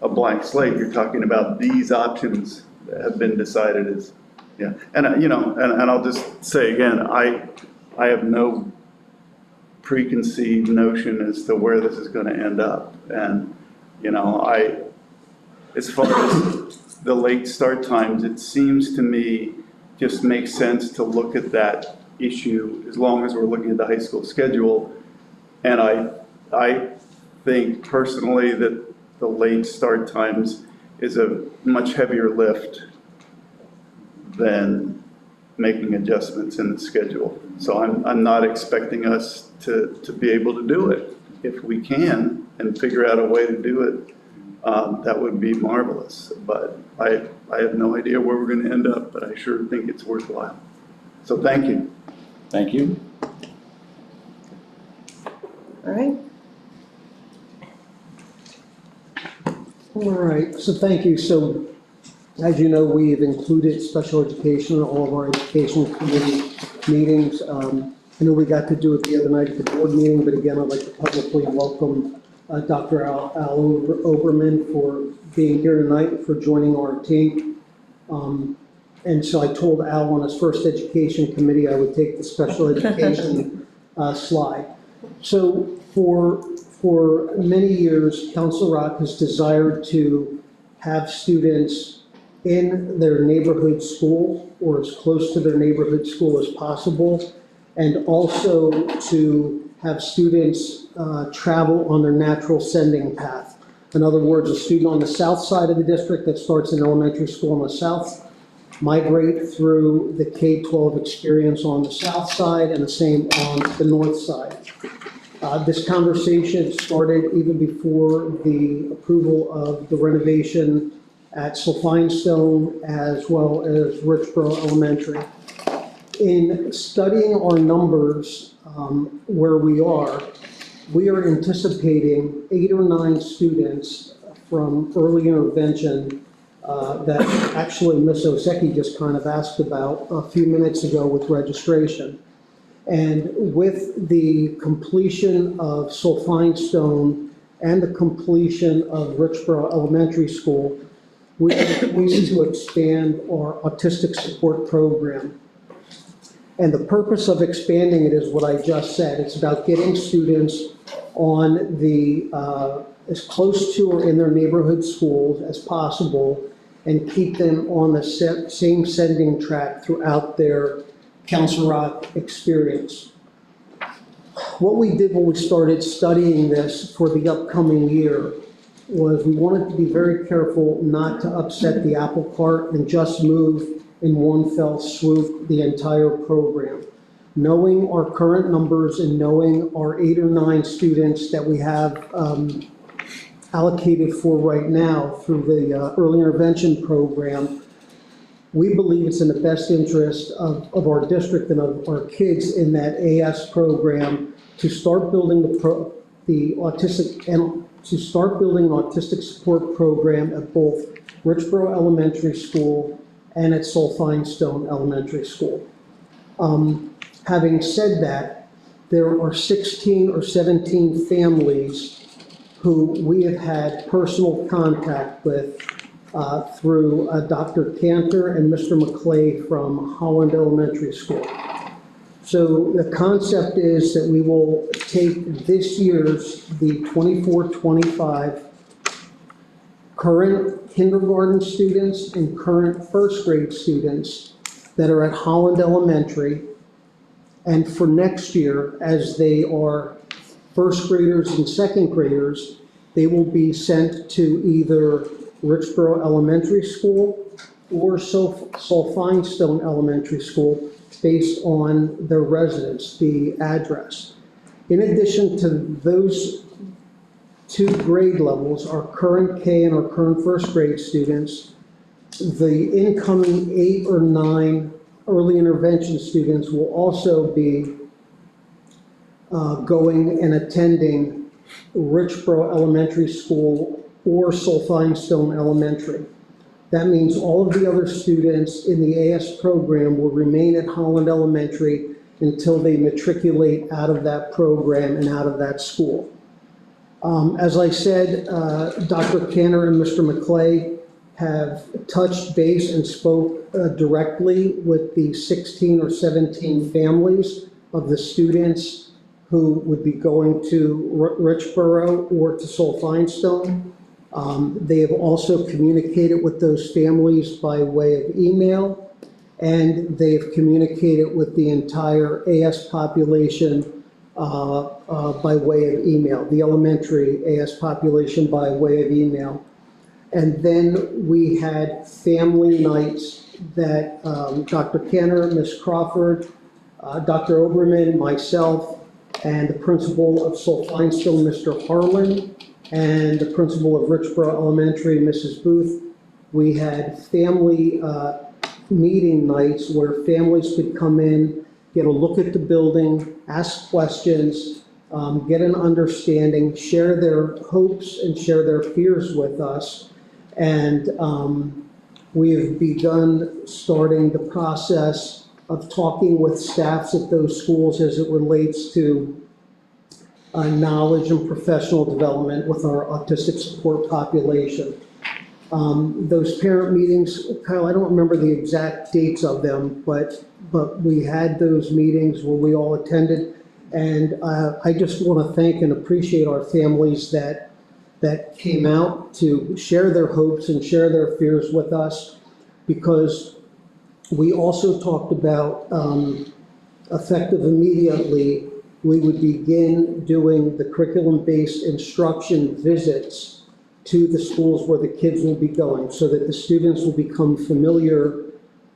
a blank slate. You're talking about these options that have been decided as, yeah. And, and I'll just say again, I have no preconceived notion as to where this is going to end up. And, as far as the late start times, it seems to me just makes sense to look at that issue as long as we're looking at the high school schedule. And I think personally that the late start times is a much heavier lift than making adjustments in the schedule. So I'm not expecting us to be able to do it. If we can and figure out a way to do it, that would be marvelous. But I have no idea where we're going to end up, but I sure think it's worthwhile. So thank you. Thank you. All right. All right, so thank you. So as you know, we've included special education in all of our education committee meetings. I know we got to do it the other night at the board meeting, but again, I'd like to publicly welcome Dr. Al Oberman for being here tonight, for joining our team. And so I told Al on his first education committee I would take the special education slide. So for many years, Council Rock has desired to have students in their neighborhood school or as close to their neighborhood school as possible, and also to have students travel on their natural sending path. In other words, a student on the south side of the district that starts in elementary school on the south migrate through the K-12 experience on the south side, and the same on the north side. This conversation started even before the approval of the renovation at Sulphine-Stone as well as Richboro Elementary. In studying our numbers where we are anticipating 8 or 9 students from early intervention that actually Ms. Oseki just kind of asked about a few minutes ago with registration. And with the completion of Sulphine-Stone and the completion of Richboro Elementary School, we need to expand our autistic support program. And the purpose of expanding it is what I just said. It's about getting students on the, as close to or in their neighborhood schools as possible, and keep them on the same sending track throughout their Council Rock experience. What we did when we started studying this for the upcoming year was we wanted to be very careful not to upset the apple cart and just move in one fell swoop the entire program. Knowing our current numbers and knowing our 8 or 9 students that we have allocated for right now through the early intervention program, we believe it's in the best interest of our district and of our kids in that AS program to start building the autistic and to start building an autistic support program at both Richboro Elementary School and at Sulphine-Stone Elementary School. Having said that, there are 16 or 17 families who we have had personal contact with through Dr. Cantor and Mr. McClay from Holland Elementary School. So the concept is that we will take this year's, the 24-25 current kindergarten students and current first grade students that are at Holland Elementary, and for next year, as they are first graders and second graders, they will be sent to either Richboro Elementary School or Sulphine-Stone Elementary School based on their residence, the address. In addition to those 2 grade levels, our current K and our current first grade students, the incoming 8 or 9 early intervention students will also be going and attending Richboro Elementary School or Sulphine-Stone Elementary. That means all of the other students in the AS program will remain at Holland Elementary until they matriculate out of that program and out of that school. As I said, Dr. Cantor and Mr. McClay have touched base and spoke directly with the 16 or 17 families of the students who would be going to Richboro or to Sulphine-Stone. They have also communicated with those families by way of email, and they've communicated with the entire AS population by way of email, the elementary AS population by way of email. And then we had family nights that Dr. Cantor, Ms. Crawford, Dr. Oberman, myself, and the principal of Sulphine-Stone, Mr. Harlan, and the principal of Richboro Elementary, Mrs. Booth. We had family meeting nights where families could come in, get a look at the building, ask questions, get an understanding, share their hopes and share their fears with us. And we have begun starting the process of talking with staffs at those schools as it relates to knowledge and professional development with our autistic support population. Those parent meetings, Kyle, I don't remember the exact dates of them, but we had those meetings where we all attended. And I just want to thank and appreciate our families that came out to share their hopes and share their fears with us, because we also talked about effective immediately, we would begin doing the curriculum-based instruction visits to the schools where the kids will be going, so that the students will become familiar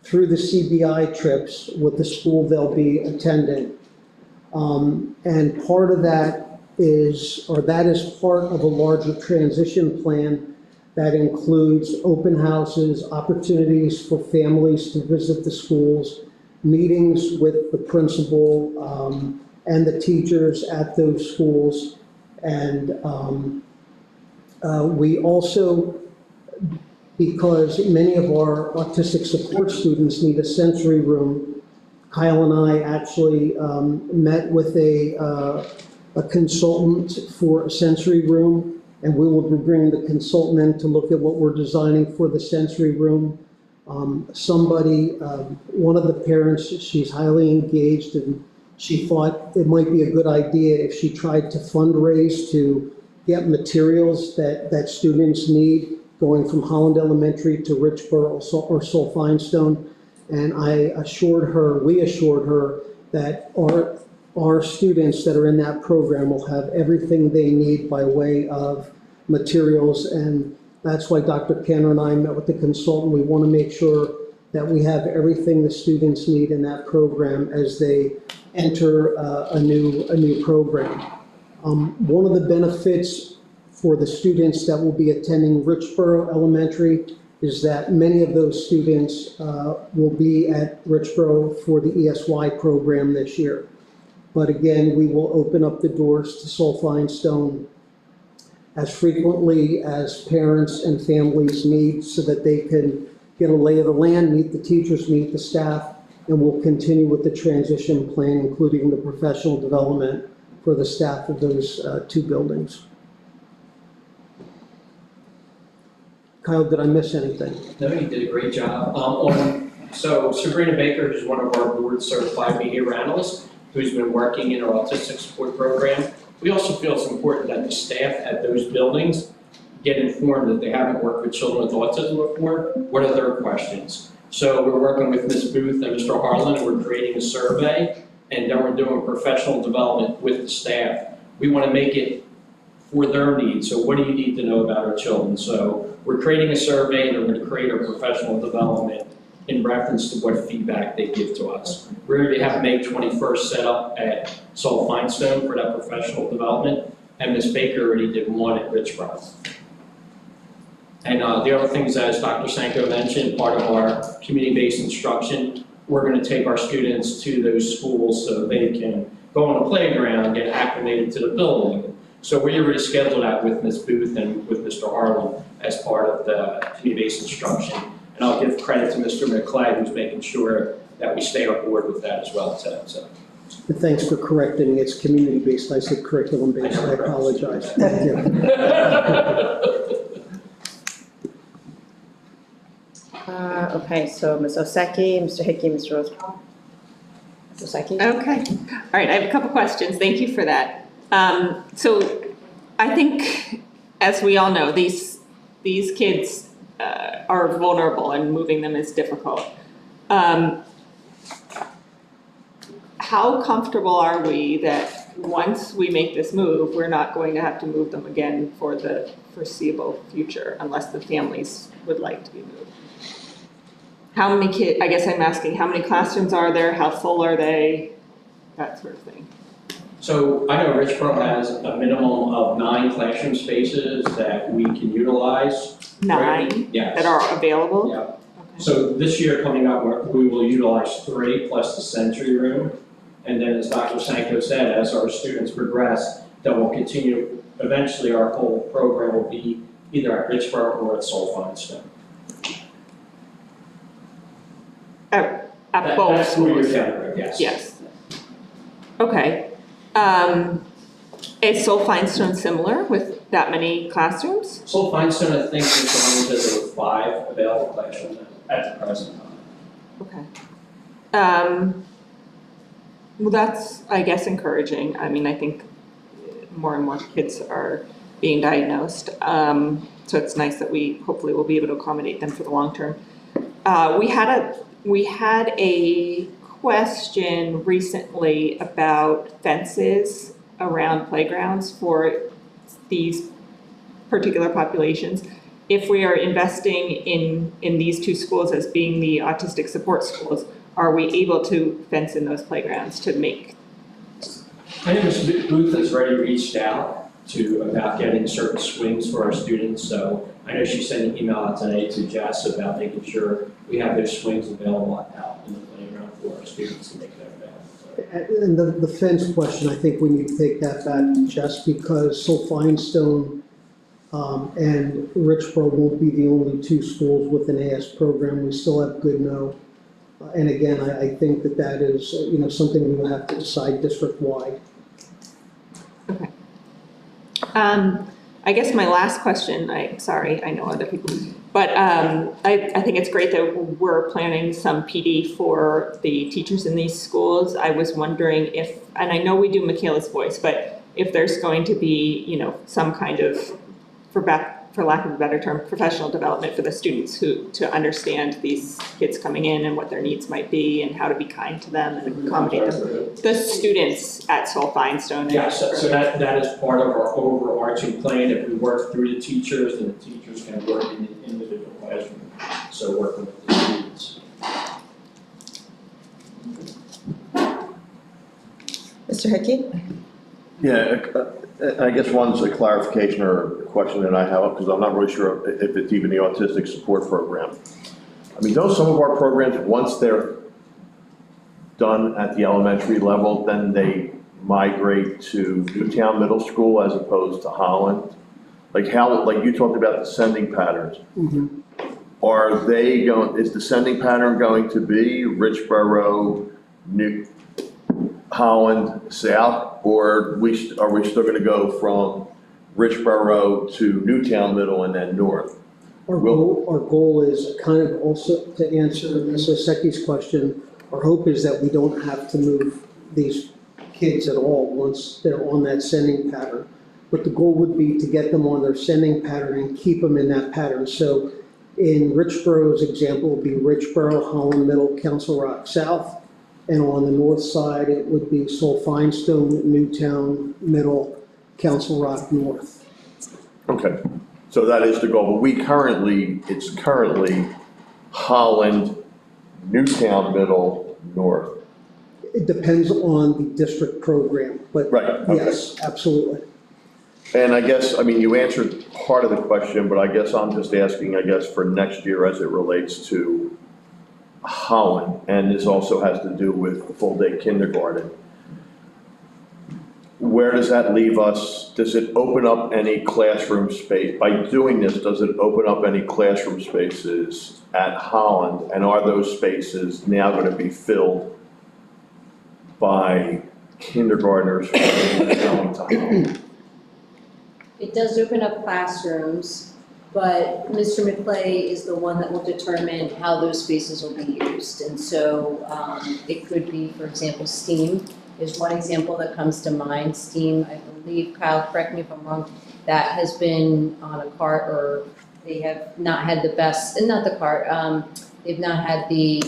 through the CBI trips with the school they'll be attending. And part of that is part of a larger transition plan that includes open houses, opportunities for families to visit the schools, meetings with the principal and the teachers at those schools. And we also, because many of our autistic support students need a sensory room, Kyle and I actually met with a consultant for a sensory room, and we will be bringing the consultant in to look at what we're designing for the sensory room. One of the parents, she's highly engaged, and she thought it might be a good idea if she tried to fundraise to get materials that students need going from Holland Elementary to Richboro or Sulphine-Stone. And we assured her that our students that are in that program will have everything they need by way of materials. And that's why Dr. Cantor and I met with the consultant. We want to make sure that we have everything the students need in that program as they enter a new program. One of the benefits for the students that will be attending Richboro Elementary is that many of those students will be at Richboro for the ESY program this year. But again, we will open up the doors to Sulphine-Stone as frequently as parents and families need, so that they can get a lay of the land, meet the teachers, meet the staff, and we'll continue with the transition plan, including the professional development for the staff of those two buildings. Kyle, did I miss anything? No, you did a great job. So Sabrina Baker is one of our board certified behavior analysts who's been working in our autistic support program. We also feel it's important that the staff at those buildings get informed that they haven't worked with children with autism before. What are their questions? So we're working with Ms. Booth and Mr. Harlan, and we're creating a survey, and then we're doing professional development with the staff. We want to make it for their needs. So what do you need to know about our children? So we're creating a survey, and we're going to create our professional development in reference to what feedback they give to us. We already have May 21st set up at Sulphine-Stone for that professional development, and Ms. Baker already did one at Richboro. And the other things, as Dr. Sanko mentioned, part of our community-based instruction, we're gonna take our students to those schools so they can go on the playground, get acclimated to the building. So we already scheduled that with Ms. Booth and with Mr. Harlan as part of the community-based instruction. And I'll give credit to Mr. McClegg, who's making sure that we stay on board with that as well, so. But thanks for correcting, it's community-based, I said curriculum-based, I apologize. Thank you. Okay, so Ms. Oseki, Mr. Hickey, Mr. Rosenbaum. Ms. Oseki? Okay, all right, I have a couple questions, thank you for that. So I think, as we all know, these kids are vulnerable and moving them is difficult. How comfortable are we that once we make this move, we're not going to have to move them again for the foreseeable future unless the families would like to be moved? How many kids, I guess I'm asking, how many classrooms are there? How full are they? That sort of thing. So I know Richboro has a minimum of 9 classroom spaces that we can utilize. 9 Yes. that are available? Yeah. So this year coming up, we will utilize 3 plus the sensory room. And then as Dr. Sanko said, as our students progress, then we'll continue, eventually our whole program will be either at Richboro or at Soul Finestone. At both That's where schools? you're counting, yes. Yes. Okay. Is Soul Finestone similar with that many classrooms? Soul Finestone, I think, is going to there were 5 available classrooms at the present time. Okay. Well, that's, I guess, encouraging. I mean, I think more and more kids are being diagnosed. So it's nice that we hopefully will be able to accommodate them for the long term. We had a question recently about fences around playgrounds for these particular populations. If we are investing in these 2 schools as being the autistic support schools, are we able to fence in those playgrounds to make? I know Ms. Booth has already reached out about getting certain swings for our students, so I know she sent an email out today to Jess about making sure we have those swings available out in the playground for our students to make that available. And the fence question, I think we need to take that back, Jess, because Soul Finestone and Richboro won't be the only 2 schools with an AS program. We still have Goodnow. And again, I think that is, something we will have to decide district-wide. Okay. I guess my last question, sorry, I know other people, but I think it's great that we're planning some PD for the teachers in these schools. I was wondering if, and I know we do Michaela's Voice, but if there's going to be, some kind of, for lack of a better term, professional development for the students to understand these kids coming in and what their needs might be and how to be kind to them and accommodate them. The students at Soul Finestone. Yeah, so that is part of our overarching plan. If we work through the teachers, then the teachers can work in the individual classroom, so working with the students. Mr. Hickey? Yeah, I guess one's a clarification or a question that I have, because I'm not really sure if it's even the autistic support program. I mean, don't some of our programs, once they're done at the elementary level, then they migrate to Newtown Middle School as opposed to Holland? Like you talked about the sending patterns. Mm-hmm. Are they is the sending pattern going to be Richboro, Holland, South, or are we still going to go from Richboro to Newtown Middle and then north? Our goal is kind of also to answer Ms. Oseki's question. Our hope is that we don't have to move these kids at all once they're on that sending pattern. But the goal would be to get them on their sending pattern and keep them in that pattern. So in Richboro's example, it would be Richboro, Holland Middle, Council Rock South. And on the north side, it would be Soul Finestone, Newtown Middle, Council Rock North. Okay, so that is the goal. But it's currently Holland, Newtown Middle, North. It depends on the district program, but Right, okay. yes, absolutely. And I guess, I mean, you answered part of the question, but I guess I'm just asking, for next year as it relates to Holland, and this also has to do with the full-day kindergarten. Where does that leave us? Does it open up any classroom space? By doing this, does it open up any classroom spaces at Holland? And are those spaces now going to be filled by kindergartners going to Holland? It does open up classrooms, but Mr. McClay is the one that will determine how those spaces will be used. And so it could be, for example, STEAM is one example that comes to mind. STEAM, I believe, Kyle, correct me if I'm wrong, that has been on a cart, or they have not had the best, not the cart, they've not had the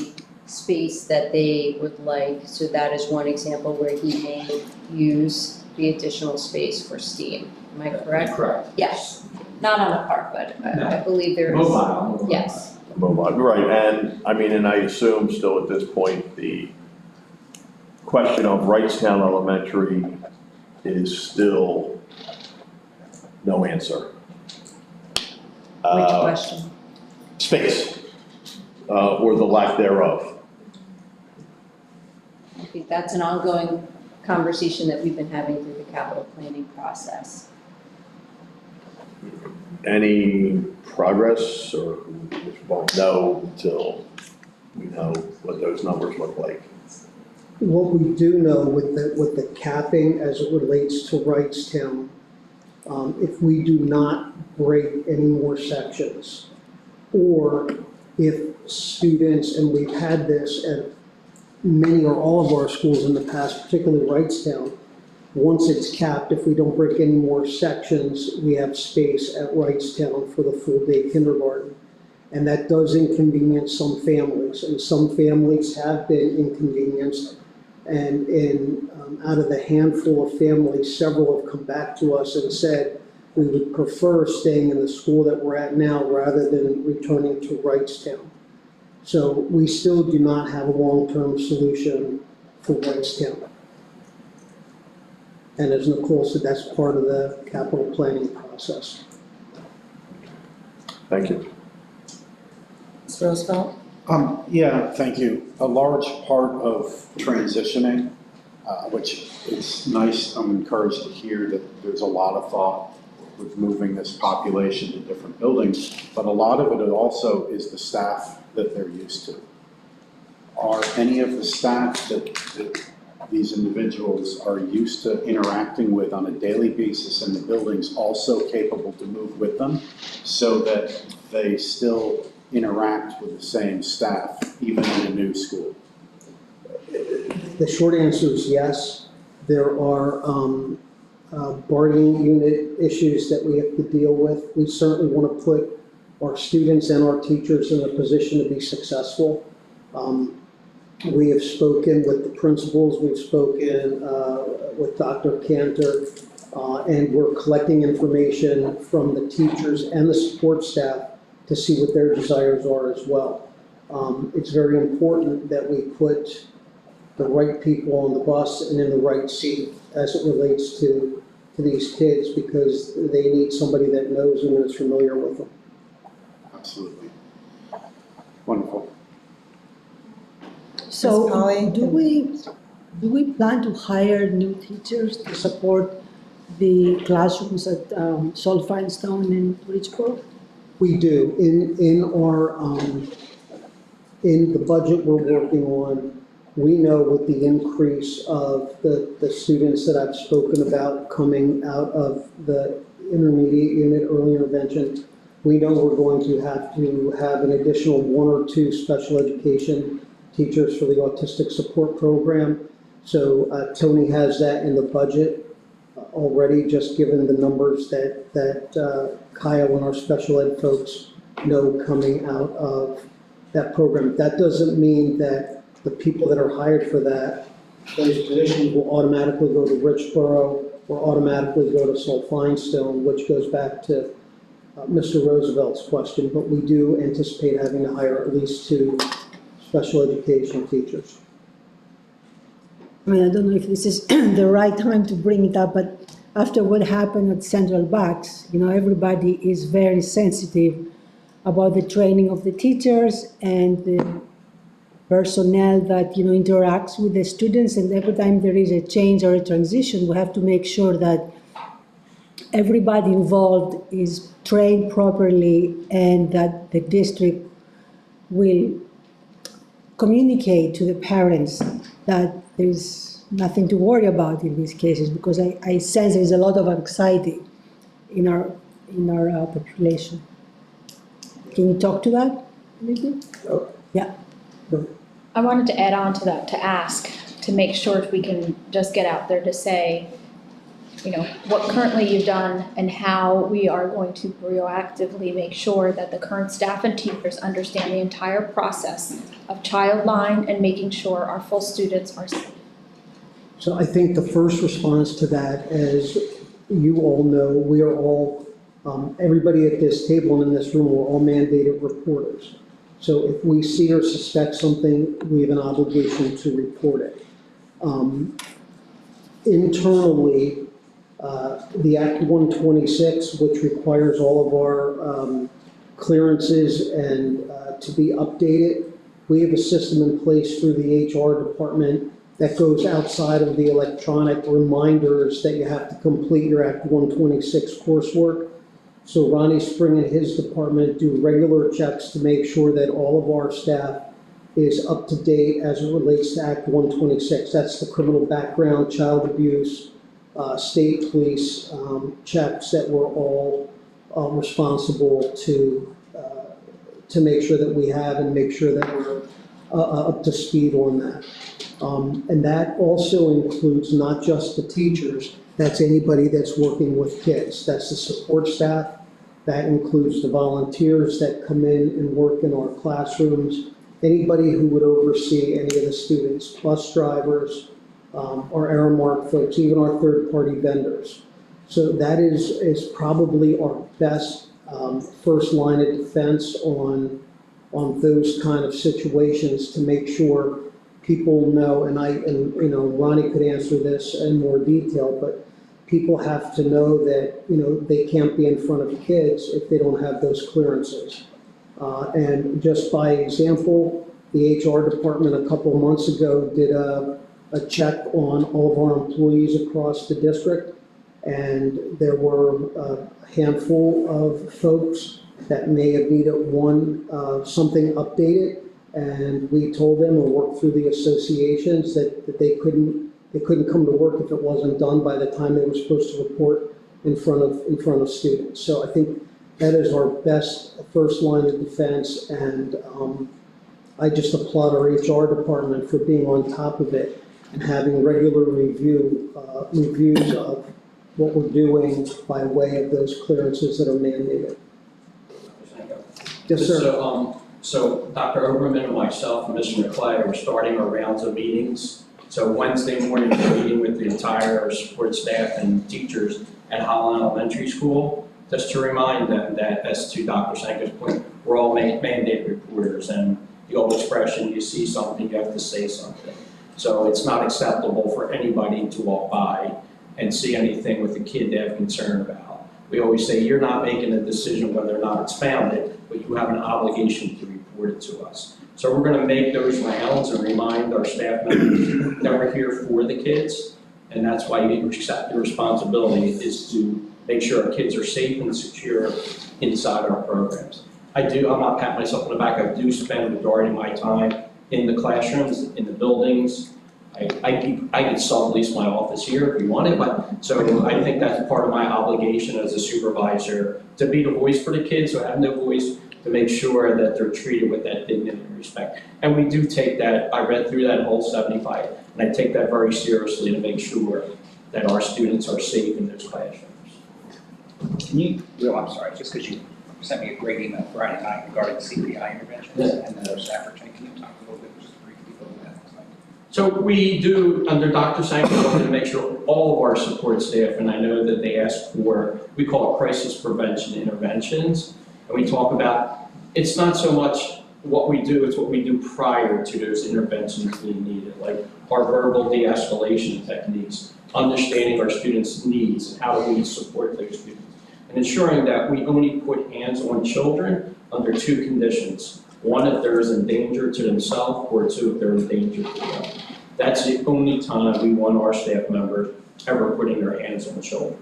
space that they would like. So that is one example where he may use the additional space for STEAM. Am I correct? Correct. Yes. Not on a cart, but I believe there is. Mobile. Yes. Mobile, right, and I mean, and I assume still at this point, the question of Wrightstown Elementary is still no answer. Which question? Space, or the lack thereof. I think that's an ongoing conversation that we've been having through the capital planning process. Any progress, or we won't know until we know what those numbers look like? What we do know with the capping as it relates to Wrightstown, if we do not break any more sections, or if students, and we've had this at many or all of our schools in the past, particularly Wrightstown, once it's capped, if we don't break any more sections, we have space at Wrightstown for the full-day kindergarten. And that does inconvenience some families, and some families have been inconvenienced. And out of the handful of families, several have come back to us and said, we would prefer staying in the school that we're at now rather than returning to Wrightstown. So we still do not have a long-term solution for Wrightstown. And as Nicole said, that's part of the capital planning process. Thank you. Ms. Roosevelt? Yeah, thank you. A large part of transitioning, which is nice, I'm encouraged to hear that there's a lot of thought with moving this population to different buildings, but a lot of it also is the staff that they're used to. Are any of the staff that these individuals are used to interacting with on a daily basis in the buildings also capable to move with them so that they still interact with the same staff, even in a new school? The short answer is yes. There are bargaining unit issues that we have to deal with. We certainly want to put our students and our teachers in a position to be successful. We have spoken with the principals, we've spoken with Dr. Cantor, and we're collecting information from the teachers and the support staff to see what their desires are as well. It's very important that we put the right people on the bus and in the right seat as it relates to these kids, because they need somebody that knows them and is familiar with them. Absolutely. Wonderful. So, Ms. Polly? do we plan to hire new teachers to support the classrooms at Salt Finestone and Richboro? We do. In the budget we're working on, we know with the increase of the students that I've spoken about coming out of the intermediate unit, early intervention, we know we're going to have an additional 1 or 2 special education teachers for the autistic support program. So Tony has that in the budget already, just given the numbers that Kyle and our special ed folks know coming out of that program. That doesn't mean that the people that are hired for that, those positions will automatically go to Richboro or automatically go to Salt Finestone, which goes back to Mr. Roosevelt's question, but we do anticipate having to hire at least 2 special education teachers. I mean, I don't know if this is the right time to bring it up, but after what happened at Central Bucks, everybody is very sensitive about the training of the teachers and the personnel that, interacts with the students, and every time there is a change or a transition, we have to make sure that everybody involved is trained properly and that the district will communicate to the parents that there's nothing to worry about in these cases, because I sense there's a lot of anxiety in our population. Can you talk to that, maybe? Yeah. I wanted to add on to that, to ask, to make sure if we can just get out there to say, what currently you've done and how we are going to proactively make sure that the current staff and teachers understand the entire process of Childline and making sure our full students are safe. So I think the first response to that, as you all know, we are all, everybody at this table and in this room, we're all mandated reporters. So if we see or suspect something, we have an obligation to report it. Internally, the Act 126, which requires all of our clearances and to be updated, we have a system in place through the HR department that goes outside of the electronic reminders that you have to complete your Act 126 coursework. So Ronnie Spring and his department do regular checks to make sure that all of our staff is up to date as it relates to Act 126. That's the criminal background, child abuse, state police checks that we're all responsible to make sure that we have and make sure that we're up to speed on that. And that also includes not just the teachers, that's anybody that's working with kids. That's the support staff. That includes the volunteers that come in and work in our classrooms, anybody who would oversee any of the students, bus drivers, our Aramark folks, even our third-party vendors. So that is probably our best first line of defense on those kind of situations, to make sure people know, and Ronnie could answer this in more detail, but people have to know that, they can't be in front of kids if they don't have those clearances. And just by example, the HR department a couple of months ago did a check on all of our employees across the district, and there were a handful of folks that may have needed something updated, and we told them and worked through the associations that they couldn't come to work if it wasn't done by the time they were supposed to report in front of students. So I think that is our best first line of defense, and I just applaud our HR department for being on top of it and having regular reviews of what we're doing by way of those clearances that are mandated. Yes, sir. So Dr. Oberman and myself and Mr. McClay are starting our rounds of meetings. So Wednesday morning, we're meeting with the entire support staff and teachers at Holland Elementary School, just to remind them that, as to Dr. Sanko's point, we're all mandated reporters, and the old expression, you see something, you have to say something. So it's not acceptable for anybody to walk by and see anything with a kid they have concern about. We always say, you're not making a decision whether or not it's founded, but you have an obligation to report it to us. So we're gonna make those rounds and remind our staff members that we're here for the kids, and that's why you accept the responsibility, is to make sure our kids are safe and secure inside our programs. I'm not patting myself on the back, I do spend the majority of my time in the classrooms, in the buildings. I could sublease my office here if you wanted, but so I think that's part of my obligation as a supervisor, to be the voice for the kids who have no voice, to make sure that they're treated with that dignity and respect. And we do take that, I read through that whole 75, and I take that very seriously to make sure that our students are safe in those classrooms. I'm sorry, just because you sent me a great email Friday night regarding CPI interventions and the staff retention, can you talk a little bit, just briefly about that? So we do, under Dr. Sanko, to make sure all of our support staff, and I know that they ask for, we call it crisis prevention interventions, and we talk about, it's not so much what we do, it's what we do prior to those interventions being needed, like our verbal de-escalation techniques, understanding our students' needs, and how do we support those students, and ensuring that we only put hands on children under two conditions. One, if they're in danger to themselves, or two, if they're in danger to them. That's the only time we want our staff members ever putting their hands on children.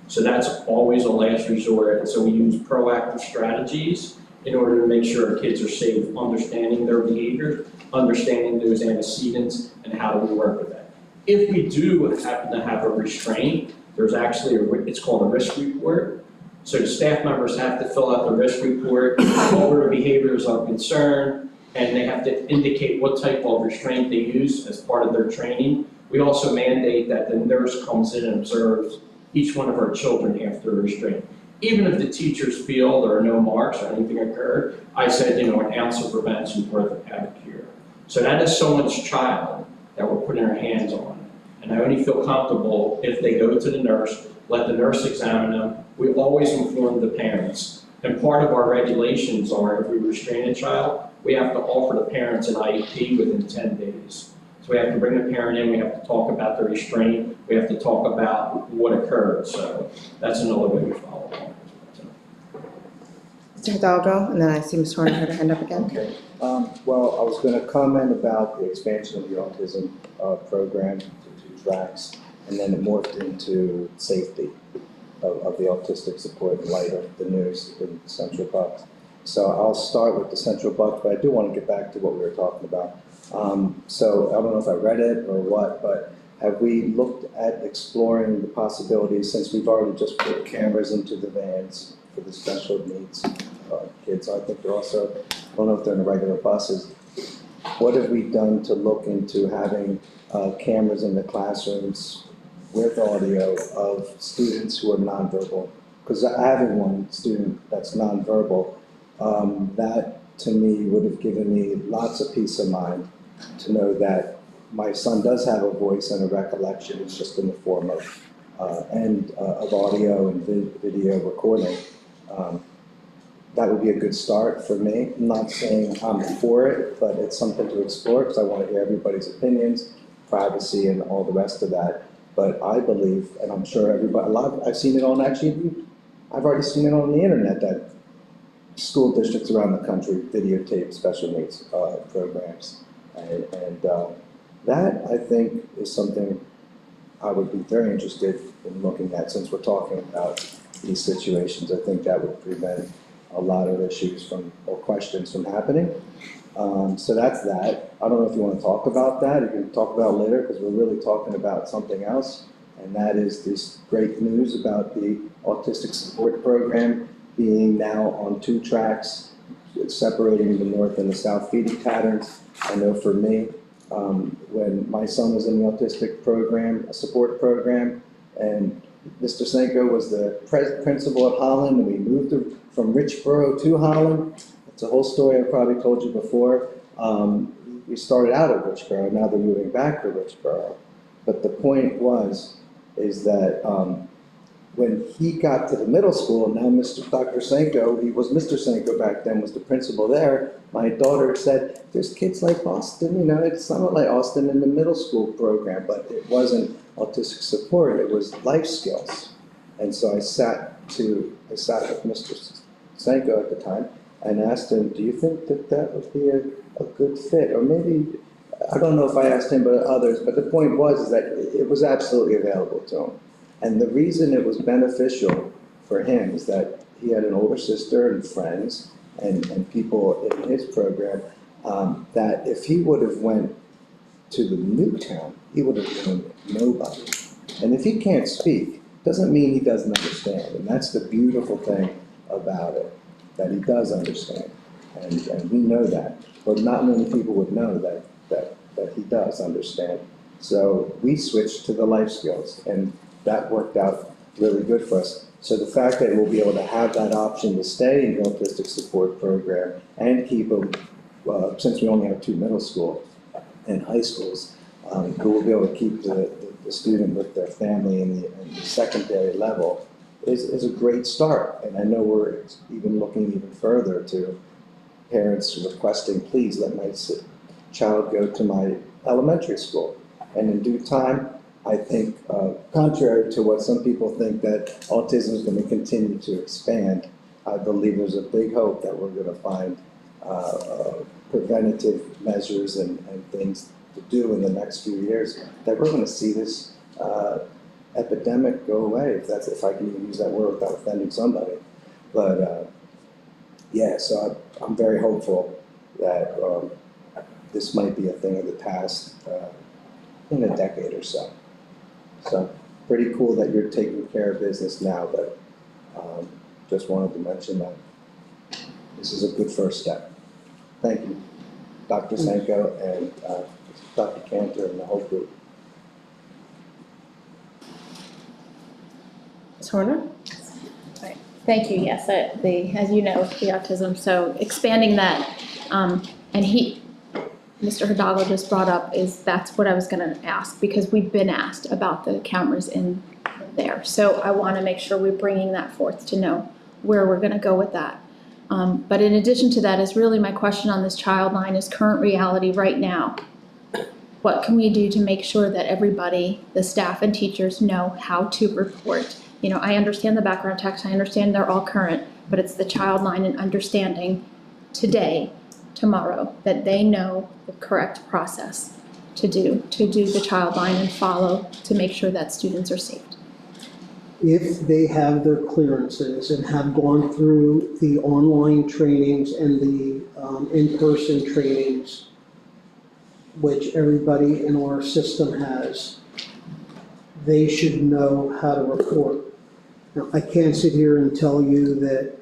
So that's always a last resort, and so we use proactive strategies in order to make sure our kids are safe, understanding their behavior, understanding those antecedents, and how do we work with that. If we do happen to have a restraint, there's actually it's called a risk report. So the staff members have to fill out the risk report, what were the behaviors of concern, and they have to indicate what type of restraint they use as part of their training. We also mandate that the nurse comes in and observes each one of our children after restraint. Even if the teachers feel there are no marks or anything occurred, I said, an ounce of prevention is worth a pound of cure. So that is someone's child that we're putting our hands on. And I only feel comfortable if they go to the nurse, let the nurse examine them. We always inform the parents. And part of our regulations are if we restrain a child, we have to offer the parents an IEP within 10 days. So we have to bring the parent in, we have to talk about the restraint, we have to talk about what occurred. So that's another way we follow along. Mr. Hidalgo, and then I see Ms. Horner had her hand up again. Okay. Well, I was going to comment about the expansion of the autism program to 2 tracks, and then it morphed into safety of the autistic support in light of the news in Central Bucks. So I'll start with the Central Bucks, but I do want to get back to what we were talking about. So I don't know if I read it or what, but have we looked at exploring the possibilities, since we've already just put cameras into the vans for the special needs kids? I think they're also, I don't know if they're in the regular buses. What have we done to look into having cameras in the classrooms with audio of students who are nonverbal? Because having one student that's nonverbal, that to me would have given me lots of peace of mind to know that my son does have a voice and a recollection. It's just in the form of of audio and video recording. That would be a good start for me. I'm not saying I'm for it, but it's something to explore because I want to hear everybody's opinions, privacy, and all the rest of that. But I believe, and I'm sure everybody, I've seen it on I've already seen it on the internet that school districts around the country videotape special needs programs. And that, I think, is something I would be very interested in looking at, since we're talking about these situations. I think that would prevent a lot of issues or questions from happening. So that's that. I don't know if you want to talk about that. You can talk about it later, because we're really talking about something else. And that is this great news about the autistic support program being now on 2 tracks, separating the north and the south feeding patterns. I know for me, when my son was in the autistic program, a support program, and Mr. Senko was the principal at Holland, and we moved from Richboro to Holland. It's a whole story I've probably told you before. We started out at Richboro, now they're moving back to Richboro. But the point is that when he got to the middle school, now Dr. Senko, he was Mr. Senko back then, was the principal there. My daughter said, there's kids like Austin, it's not like Austin in the middle school program, but it wasn't autistic support, it was life skills. And so I sat with Mr. Senko at the time and asked him, do you think that would be a good fit? Or maybe, I don't know if I asked him, but others, but the point was that it was absolutely available to him. And the reason it was beneficial for him is that he had an older sister and friends and people in his program that if he would have went to the Newtown, he would have known nobody. And if he can't speak, doesn't mean he doesn't understand. And that's the beautiful thing about it, that he does understand. And we know that, but not many people would know that he does understand. So we switched to the life skills, and that worked out really good for us. So the fact that we'll be able to have that option to stay in the autistic support program and keep them, since we only have 2 middle school and high schools, who will be able to keep the student with their family in the secondary level is a great start. And I know we're looking even further to parents requesting, please let my child go to my elementary school. And in due time, I think, contrary to what some people think, that autism is going to continue to expand, I believe there's a big hope that we're going to find preventative measures and things to do in the next few years, that we're going to see this epidemic go away, if I can even use that word without offending somebody. But yeah, so I'm very hopeful that this might be a thing of the past in a decade or so. So pretty cool that you're taking care of business now, but just wanted to mention that this is a good first step. Thank you, Dr. Senko and Dr. Cantor and the whole group. Ms. Horner? Thank you, yes, as you know, the autism, so expanding that, and Mr. Hidalgo just brought up that's what I was gonna ask, because we've been asked about the cameras in there. So I wanna make sure we're bringing that forth to know where we're gonna go with that. But in addition to that is really my question on this child line is current reality right now. What can we do to make sure that everybody, the staff and teachers, know how to report? You know, I understand the background checks, I understand they're all current, but it's the child line and understanding today, tomorrow, that they know the correct process to do the child line and follow to make sure that students are safe. If they have their clearances and have gone through the online trainings and the in-person trainings, which everybody in our system has, they should know how to report. Now, I can't sit here and tell you that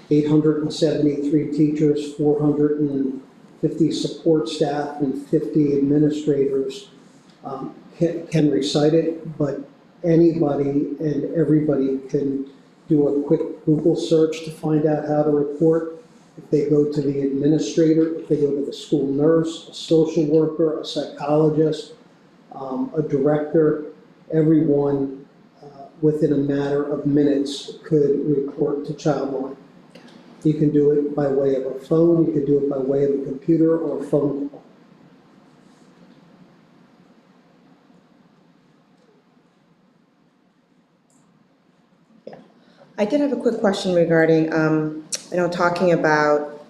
873 teachers, 450 support staff, and 50 administrators can recite it, but anybody and everybody can do a quick Google search to find out how to report. If they go to the administrator, if they go to the school nurse, a social worker, a psychologist, a director, everyone within a matter of minutes could report to Childline. You can do it by way of a phone, you can do it by way of a computer or a phone call. I did have a quick question regarding, talking about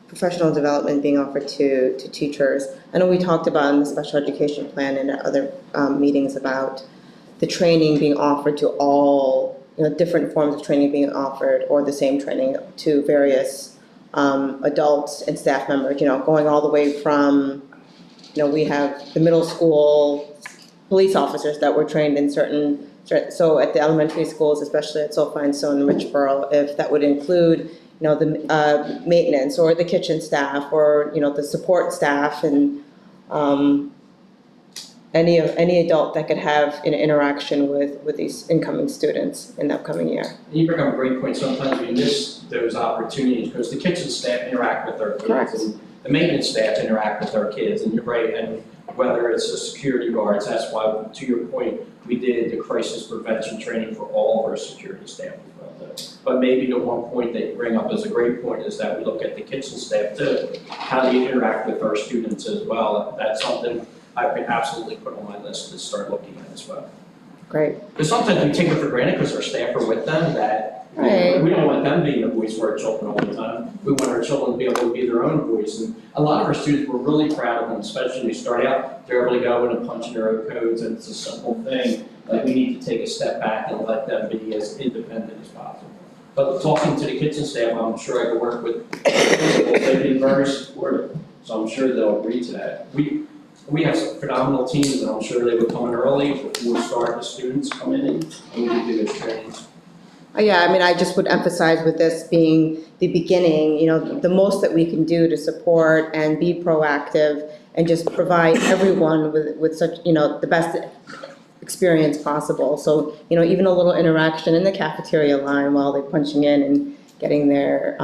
professional development being offered to teachers. I know we talked about in the special education plan and at other meetings about the training being offered to all, different forms of training being offered, or the same training to various adults and staff members, going all the way from, we have the middle school police officers that were trained in certain, so at the elementary schools, especially at SoFi and so in Richboro, if that would include, the maintenance or the kitchen staff or, the support staff and any adult that could have an interaction with these incoming students in the upcoming year. And you bring up a great point. Sometimes we miss those opportunities because the kitchen staff interact with our kids. Correct. And the maintenance staff interact with our kids, and you're right. And whether it's the security guards, that's why, to your point, we did the crisis prevention training for all of our security staff. But maybe the one point that you bring up is a great point is that we look at the kitchen staff too. How do you interact with our students as well? That's something I've been absolutely put on my list to start looking at as well. Great. Because sometimes we take it for granted because our staff are with them that we don't want them being a voice for our children all the time. We want our children to be able to be their own voice. And a lot of our students, we're really proud of them, especially when they start out, they're able to go in and punch in their own codes, and it's a simple thing. Like, we need to take a step back and let them be as independent as possible. But talking to the kitchen staff, I'm sure I could work with principals. They've been very supportive, so I'm sure they'll agree to that. We have some phenomenal teams, and I'm sure they would come in early before we start, the students come in and we can do those trainings. Yeah, I just would emphasize with this being the beginning, the most that we can do to support and be proactive and just provide everyone with such, the best experience possible. So, even a little interaction in the cafeteria line while they're punching in and getting their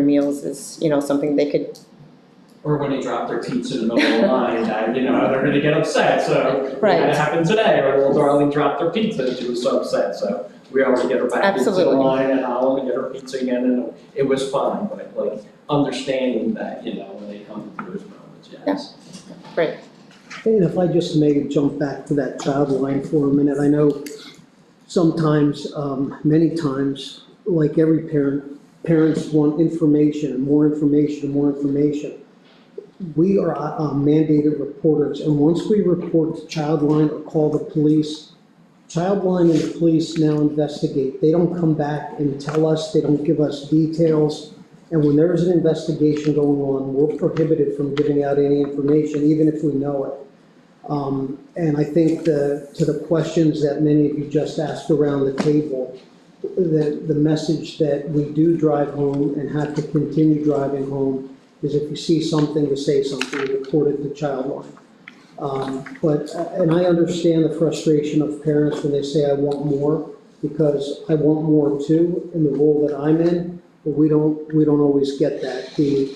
meals is, something they could. Or when they drop their pizza in the middle of the line, they're gonna get upset, so. Right. That happened today, our little darling dropped her pizza and she was so upset, so we were able to get her back into the line and I'll get her pizza again, and it was fun, but like understanding that, when they come to those moments, yes. Yeah. Great. And if I just may jump back to that child line for a minute, I know sometimes, many times, like every parent, parents want information and more information and more information. We are mandated reporters, and once we report to Childline or call the police, Childline and the police now investigate. They don't come back and tell us, they don't give us details. And when there's an investigation going on, we're prohibited from giving out any information, even if we know it. And I think to the questions that many of you just asked around the table, the message that we do drive home and have to continue driving home is if you see something, to say something, report it to Childline. And I understand the frustration of parents when they say, I want more, because I want more too, in the role that I'm in, but we don't always get that. The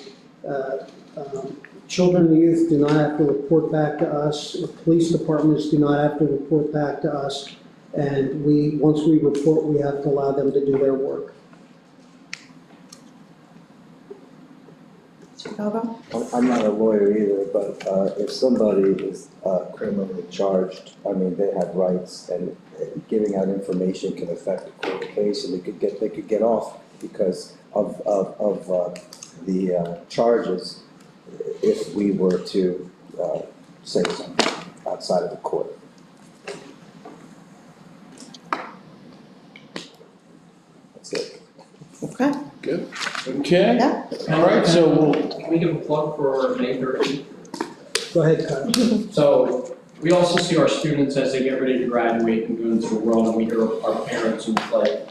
children and youth do not have to report back to us, the police departments do not have to report back to us, and once we report, we have to allow them to do their work. I'm not a lawyer either, but if somebody is criminally charged, I mean, they have rights, and giving out information can affect the court case, and they could get off because of the charges if we were to say something outside of the court. That's it. Okay. Good. Okay. Yeah. All right, so we'll. Can we give a plug for May 13th? Go ahead, Kyle. So we also see our students as they get ready to graduate and go into the world, and we hear our parents who like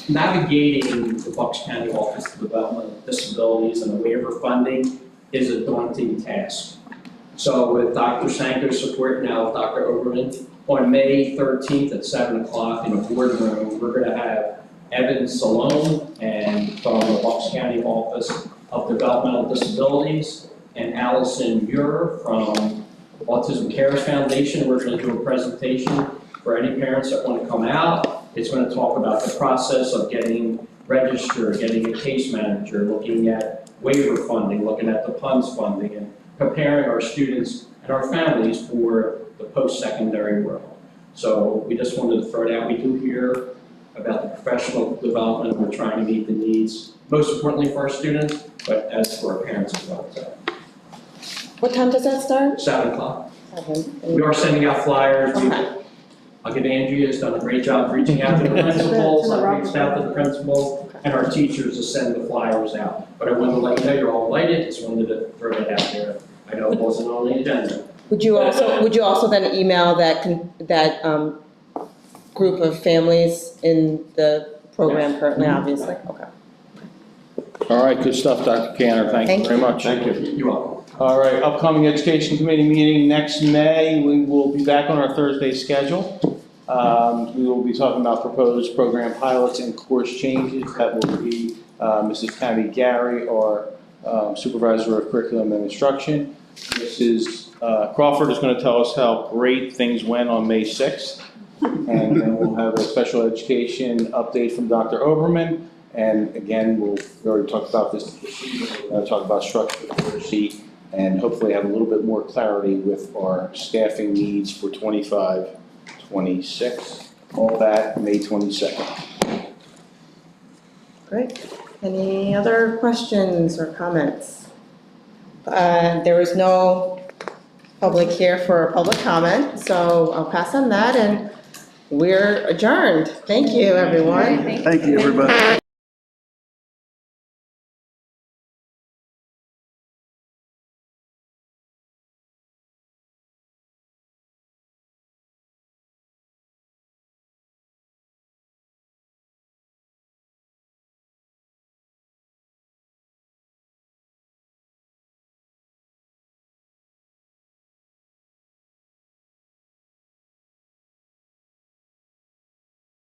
navigating the Bucks County Office of Development of Disabilities and the waiver funding is a daunting task. So with Dr. Sanko's support now with Dr. Oberman, on May 13th at 7 o'clock in the boardroom, we're going to have Evan Salone and from the Bucks County Office of Developmental Disabilities and Allison Muir from Autism Cares Foundation. We're going to do a presentation for any parents that want to come out. It's going to talk about the process of getting registered, getting a case manager, looking at waiver funding, looking at the PUNS funding, and preparing our students and our families for the post-secondary world. So we just wanted to throw it out. We do hear about the professional development. We're trying to meet the needs, most importantly for our students, but as for our parents as well. So, What time does that start? 7 o'clock. 7. We are sending out flyers. Okay. I'll give Angie has done a great job reaching out to the principals. I've reached out to the principals and our teachers to send the flyers out. But I wanted to let you know you're all invited. Just wanted to throw that out there. I know it wasn't on the agenda. Would you also then email that group of families in the program currently, obviously? Okay. All right, good stuff, Dr. Cantor. Thank you very much. Thank you. You're welcome. All right, upcoming Education Committee meeting next May. We will be back on our Thursday schedule. We will be talking about proposed program pilots and course changes. That will be Mrs. Tammy Gary, our Supervisor of Curriculum and Instruction. Mrs. Crawford is going to tell us how great things went on May 6th. And then we'll have a special education update from Dr. Oberman. And again, we already talked about this. We're going to talk about structure of the sheet and hopefully have a little bit more clarity with our staffing needs for 25-26. All that May 22nd. Great. Any other questions or comments? There is no public here for public comment, so I'll pass on that, and we're adjourned. Thank you, everyone. Thank you, everybody.